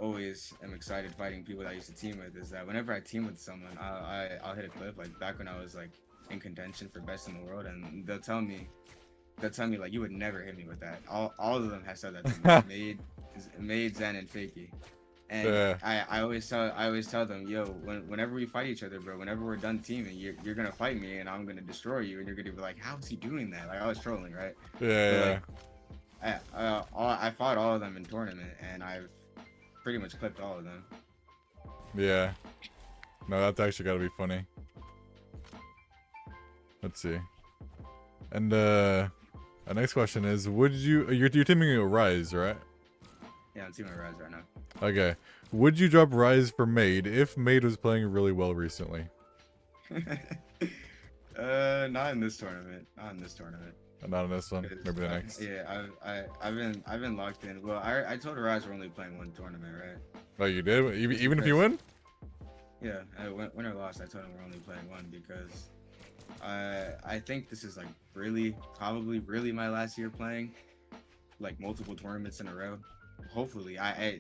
always am excited fighting people that I used to team with is that whenever I team with someone, I'll hit a clip. Like back when I was like in contention for best in the world, and they'll tell me like you would never hit me with that. All of them have said that to me. Made Zen and Fakey. And Yeah. I always tell them, yo, whenever we fight each other, bro, whenever we're done teaming, you're gonna fight me and I'm gonna destroy you, and you're gonna be like, how is he doing that? Like I was trolling, right? Yeah. But, like, I fought all of them in tournament, and I've pretty much clipped all of them. Yeah. No, that's actually gotta be funny. Let's see. And the next question is, would you're teaming with Rise, right? Yeah, I'm teaming Rise right now. Okay. Would you drop Rise for Maid if Maid was playing really well recently? Not in this tournament. Not in this tournament. Not in this one. Maybe the next. Yeah, I've been locked in. Well, I told Rise we're only playing one tournament, right? Oh, you did? Even if you win? Yeah, win or loss, I told him we're only playing one because I think this is like probably really my last year playing like multiple tournaments in a row. Hopefully, I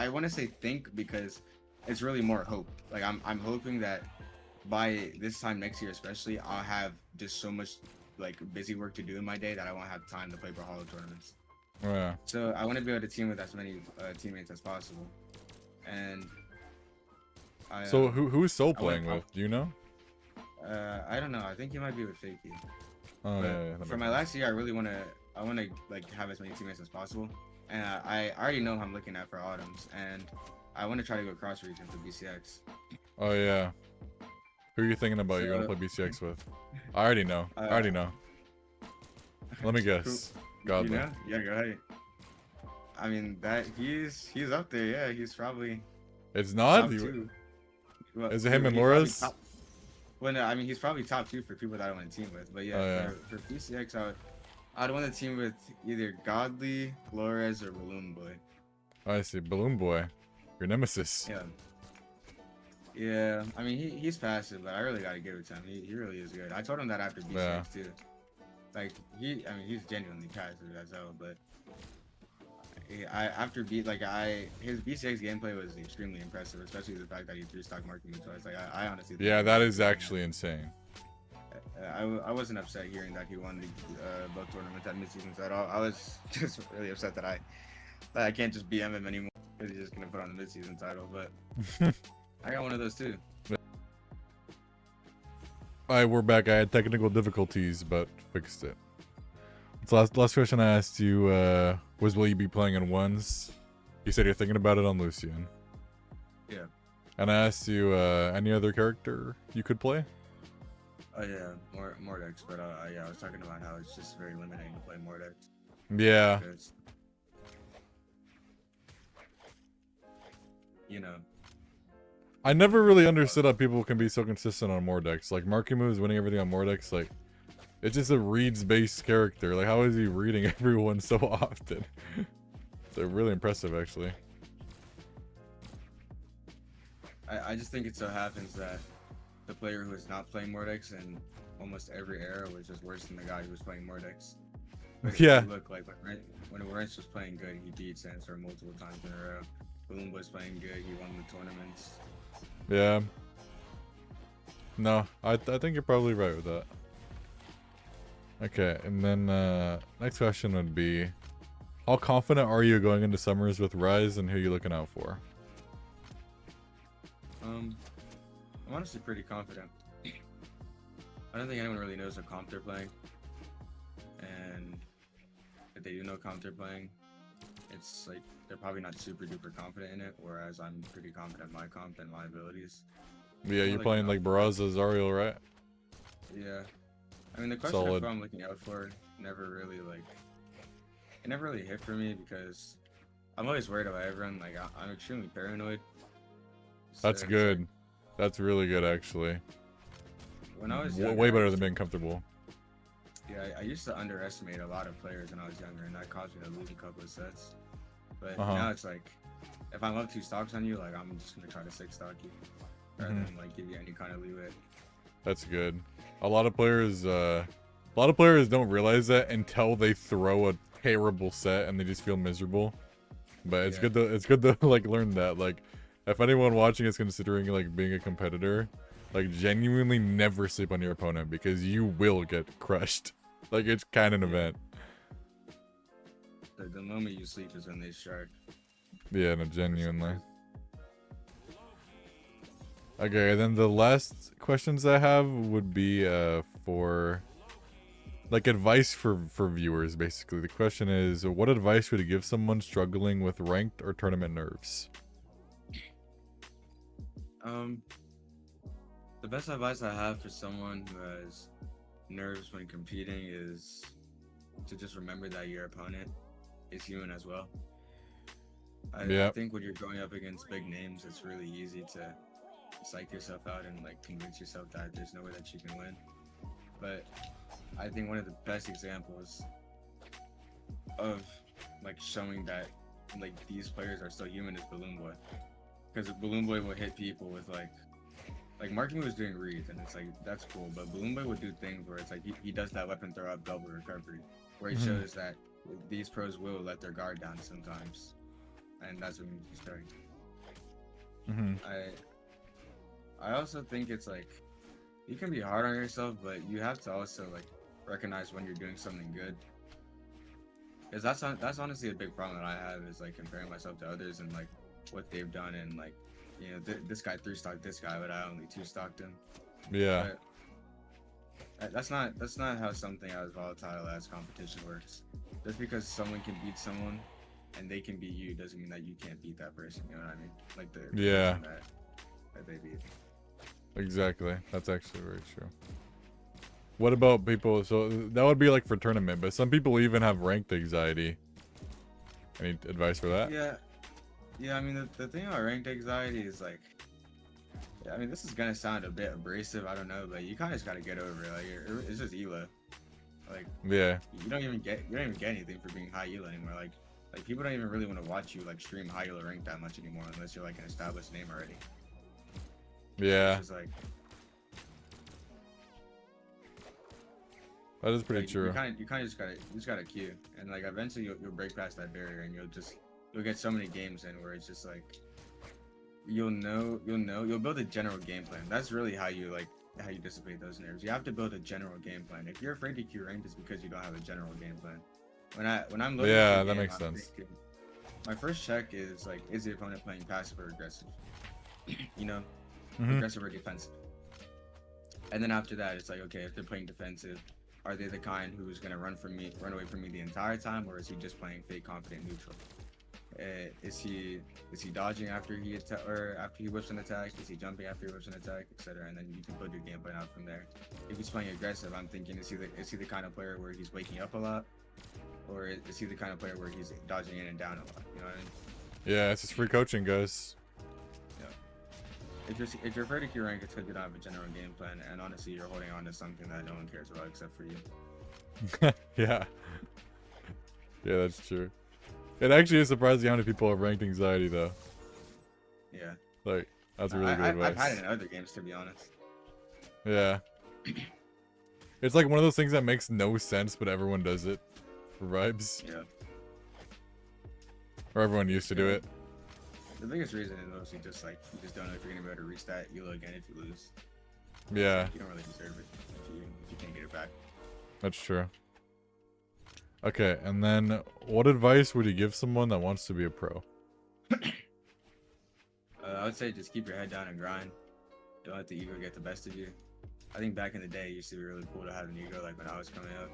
want to say think because it's really more hope. Like I'm hoping that by this time next year, especially, I'll have just so much like busy work to do in my day that I won't have time to play Brawlhalla tournaments. Yeah. So I want to be able to team with as many teammates as possible. And so who's Soul playing with? Do you know? I don't know. I think he might be with Fakey. Oh, but yeah, for my last year, I want to like have as many teammates as possible. And I already know who I'm looking at for autumns, and I want to try to go cross region for BCX. Oh yeah. Who are you thinking about? You're gonna play BCX with? I already know. Let me guess. Godly. You know? Yeah, go ahead. I mean that he's up there. Yeah, he's probably. It's not. Top two. Well, is it him and Loras? Well, no, I mean he's probably top 2 for people that I want to team with. But yeah, for BCX, I'd want to team with either Godly, Flores, or Balloon Boy. I see. Balloon Boy. Your nemesis. Yeah. Yeah. I mean, he's passive, but I really got to give it to him. He really is good. I told him that after BCX, too. Like, he's genuinely passive as hell, but his BCX gameplay was extremely impressive, especially the fact that he 3-stock marking me twice. Like, I honestly... Yeah, that is actually insane. I wasn't upset hearing that he won the both tournaments at mid-season title. I was just really upset that I can't just BM him anymore because he's just gonna put on the mid-season title. But I got one of those too. Alright, we're back. I had technical difficulties, but fixed it. So last question I asked you was, will you be playing in ones? You said you're thinking about it on Lucian. Yeah. And I asked you any other character you could play? Oh yeah, Mordex, but yeah, I was talking about how it's just very limiting to play Mordex. Yeah. Because, you know. I never really understood how people can be so consistent on Mordex. Like, marking moves, winning everything on Mordex, like, it's just a reads-based character. Like, how is he reading everyone so often? They're really impressive, actually. I just think it so happens that the player who is not playing Mordex in almost every era was just worse than the guy who was playing Mordex. But yeah. Look, like when Wrench was playing good, he beat Sandstorm multiple times in a row. Boom was playing good, he won the tournaments. Yeah. No, I think you're probably right with that. Okay, and then next question would be, How confident are you going into summers with Rise, and who are you looking out for? I'm honestly pretty confident. I don't think anyone really knows what comp they're playing, and if they do know comp they're playing, it's like they're probably not super duper confident in it. Whereas I'm pretty confident in my comp and my abilities. Yeah, you're playing like Barraza Zariel, right? Yeah, I mean the question Solid. of who I'm looking out for never really it never really hit for me because I'm always worried about everyone. Like I'm extremely paranoid. That's So good. like, That's really good, actually. when I was Way younger, better than being comfortable. yeah, I used to underestimate a lot of players when I was younger, and that caused me to lose a couple of sets. But now it's like, if I'm up 2 stocks on you, like I'm just gonna try to 6 stock you, rather than like give you any kind of leeway. That's good. A lot of players don't realize that until they throw a terrible set and they just feel miserable. But it's good to like learn that. Like, if anyone watching is considering like being a competitor, like genuinely never sleep on your opponent because you will get crushed. Like, it's kind of an event. The moment you sleep is when they strike. Yeah, no, genuinely. Okay, then the last questions I have would be for like advice for viewers. Basically, the question is, what advice would you give someone struggling with ranked or tournament nerves? The best advice I have for someone who has nerves when competing is to just remember that your opponent is human as well. I think when you're going up against big names, it's really easy to psych yourself out and like convince yourself that there's no way that you can win. But I think one of the best examples of like showing that like these players are still human is Balloon Boy, because Balloon Boy will hit people with like Marking was doing reads, and it's like that's cool, but Balloon Boy would do things where it's like he does that weapon throw up double recovery, where he shows that these pros will let their guard down sometimes, and that's when he's starting. I also think it's like you can be hard on yourself, but you have to also like recognize when you're doing something good, because that's honestly a big problem that I have, is like comparing myself to others and like what they've done, and like, you know, this guy 3-stocked this guy, but I only 2-stocked him. Yeah. But that's not how something as volatile as competition works. Just because someone can beat someone and they can beat you doesn't mean that you can't beat that person. You know what I mean? Like the person that they beat. Exactly. That's actually very true. What about people? So that would be like for tournament, but some people even have ranked anxiety. Any advice for that? Yeah. I mean, the thing about ranked anxiety is like, I mean, this is gonna sound a bit abrasive. I don't know, but you kind of just gotta get over it. Like, it's just elo. Like, yeah, you don't even get anything for being high elo anymore. Like people don't even really want to watch you like stream high elo rank that much anymore unless you're like an established name already. Yeah. It's just like, that is pretty true. You kind of just gotta queue, and like eventually you'll break past that barrier, and you'll get so many games in where it's just like you'll build a general game plan. That's really how you dissipate those nerves. You have to build a general game plan. If you're afraid to queue ranked, it's because you don't have a general game plan. When I'm looking yeah, for that game, makes sense. thinking, my first check is like, is the opponent playing passive or aggressive? You know, aggressive or defensive. And then after that, it's like, okay, if they're playing defensive, are they the kind who's gonna run away from me the entire time, or is he just playing fake confident neutral? Is he dodging after he whips an attack? Is he jumping after he whips an attack, etc.? And then you can build your game plan out from there. If he's playing aggressive, I'm thinking, is he the kind of player where he's waking up a lot, or is he the kind of player where he's dodging in and down a lot? You know what I mean? Yeah, it's just free coaching, guys. Yeah. If you're afraid to queue rank, it's because you don't have a general game plan, and honestly, you're holding on to something that no one cares about except for you. Yeah, that's true. It actually is surprising how many people have ranked anxiety, though. Yeah. Like, that's really good advice. I've had it in other games, to be honest. Yeah. It's like one of those things that makes no sense, but everyone does it for vibes. Yeah. Or everyone used to do it. The biggest reason is mostly just like, you just don't know if you're gonna be able to restart elo again if you lose. Yeah. You don't really deserve it if you can't get it back. That's true. Okay, and then what advice would you give someone that wants to be a pro? I would say just keep your head down and grind. Don't let the ego get the best of you. I think back in the day, it used to be really cool to have an ego, like when I was coming up.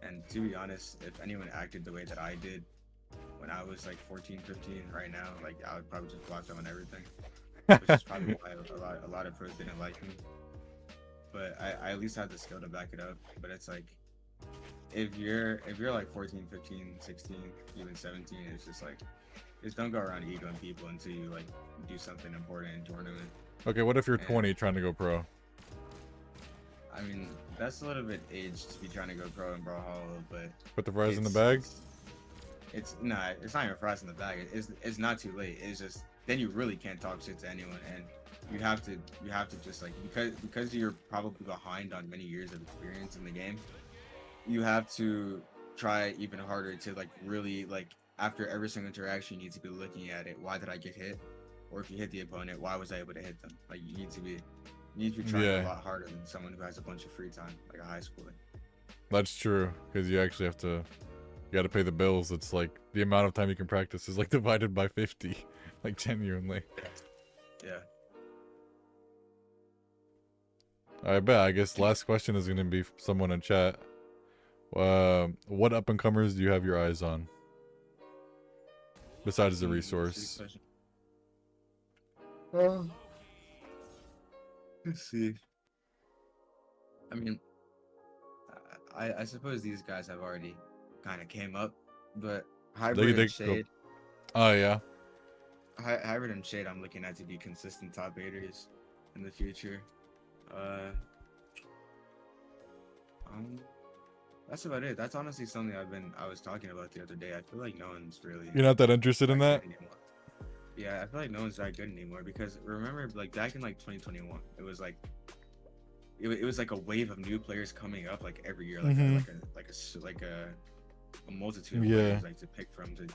And to be honest, if anyone acted the way that I did when I was like 14, 15, right now, like I would probably just block them on everything. Which is probably why a lot of pros didn't like me. But I at least had the skill to back it up. But it's like, if you're like 14, 15, 16, even 17, it's just like, just don't go around egoing people until you like do something important in tournament. Okay, what if you're And, 20 trying to go pro? I mean, that's a little bit aged to be trying to go pro in Brawlhalla, but Put the fries in the it's- bag? it's not even fries in the bag. It's not too late. It's just then you really can't talk shit to anyone, and you have to just like, because you're probably behind on many years of experience in the game, you have to try even harder to like really like, after every single interaction you need to be looking at it. Why did I get hit? Or if you hit the opponent, why was I able to hit them? Like you need to be trying a lot harder than someone who has a bunch of free time, like a high schooler. That's true, because you actually have to, you got to pay the bills. It's like the amount of time you can practice is like divided by 50, like genuinely. Yeah. I bet. I guess last question is going to be someone in chat. What up and comers do you have your eyes on? Besides the resource. Let's see. I mean, I suppose these guys have already kind of came up, but Hybrid and Shade. Oh yeah. Hybrid and Shade, I'm looking at to be consistent top 8ers in the future. That's about it. That's honestly something I was talking about the other day. I feel like no one's really. You're not that interested in that? Yeah, I feel like no one's that good anymore, because remember, like back in like 2021, it was like it was like a wave of new players coming up like every year, like a multitude of players like to pick from to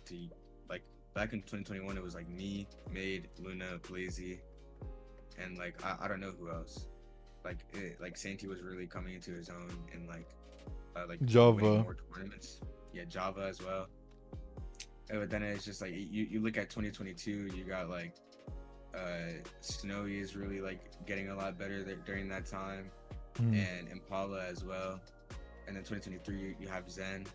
like back in 2021 it was like me, Made, Luna, Blazy, and like I don't know who else. Like Sainty was really coming into his own, and like Java. winning more tournaments. Yeah, Java as well. But then it's just like you look at 2022, you got like Snowy is really like getting a lot better during that time, and Impala as well. And then 2023 you have Zen,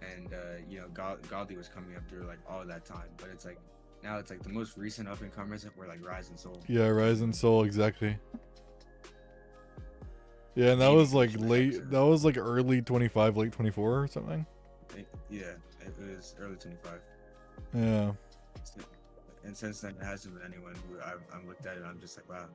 and you know, Godly was coming up through like all of that time. But it's like now it's like the most recent up and comers were like Rise and Soul. Yeah, Rise and Soul, exactly. Yeah, and that was like late. That was like early 25, late 24 or something. Yeah, it was early 25. Yeah. And since then, it hasn't been anyone who I've looked at it. I'm just like, wow,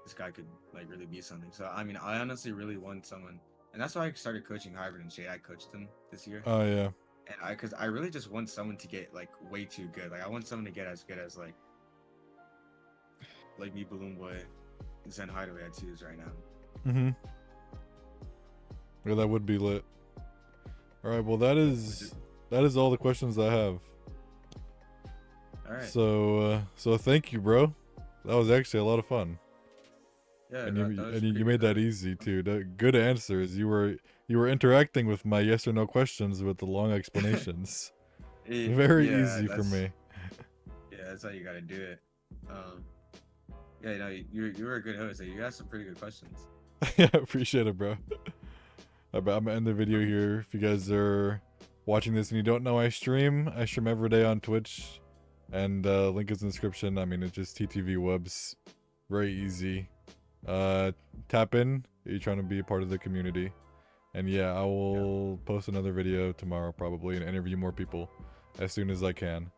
this guy could like really be something. So I mean, I honestly really want someone, and that's why I started coaching Hybrid and Shade. I coached them this year. Oh yeah. And because I really just want someone to get like way too good. Like I want someone to get as good as like me, Balloon Boy, and Zen Hideaway at 2s right now. Mm-hmm. Yeah, that would be lit. All right, well that is all the questions I have. All right. So thank you, bro. That was actually a lot of fun. Yeah, and you made that easy too. Good answers. You were interacting with my yes or no questions with the long explanations. Very easy for me. Yeah, that's how you gotta do it. Yeah, you know, you were a good host. You asked some pretty good questions. Yeah, appreciate it, bro. I'm gonna end the video here. If you guys are watching this and you don't know, I stream every day on Twitch, and link is in the description. I mean, it's just TTV WUBZ. Very easy. Tap in if you're trying to be a part of the community. And yeah, I will post another video tomorrow probably and interview more people as soon as I can.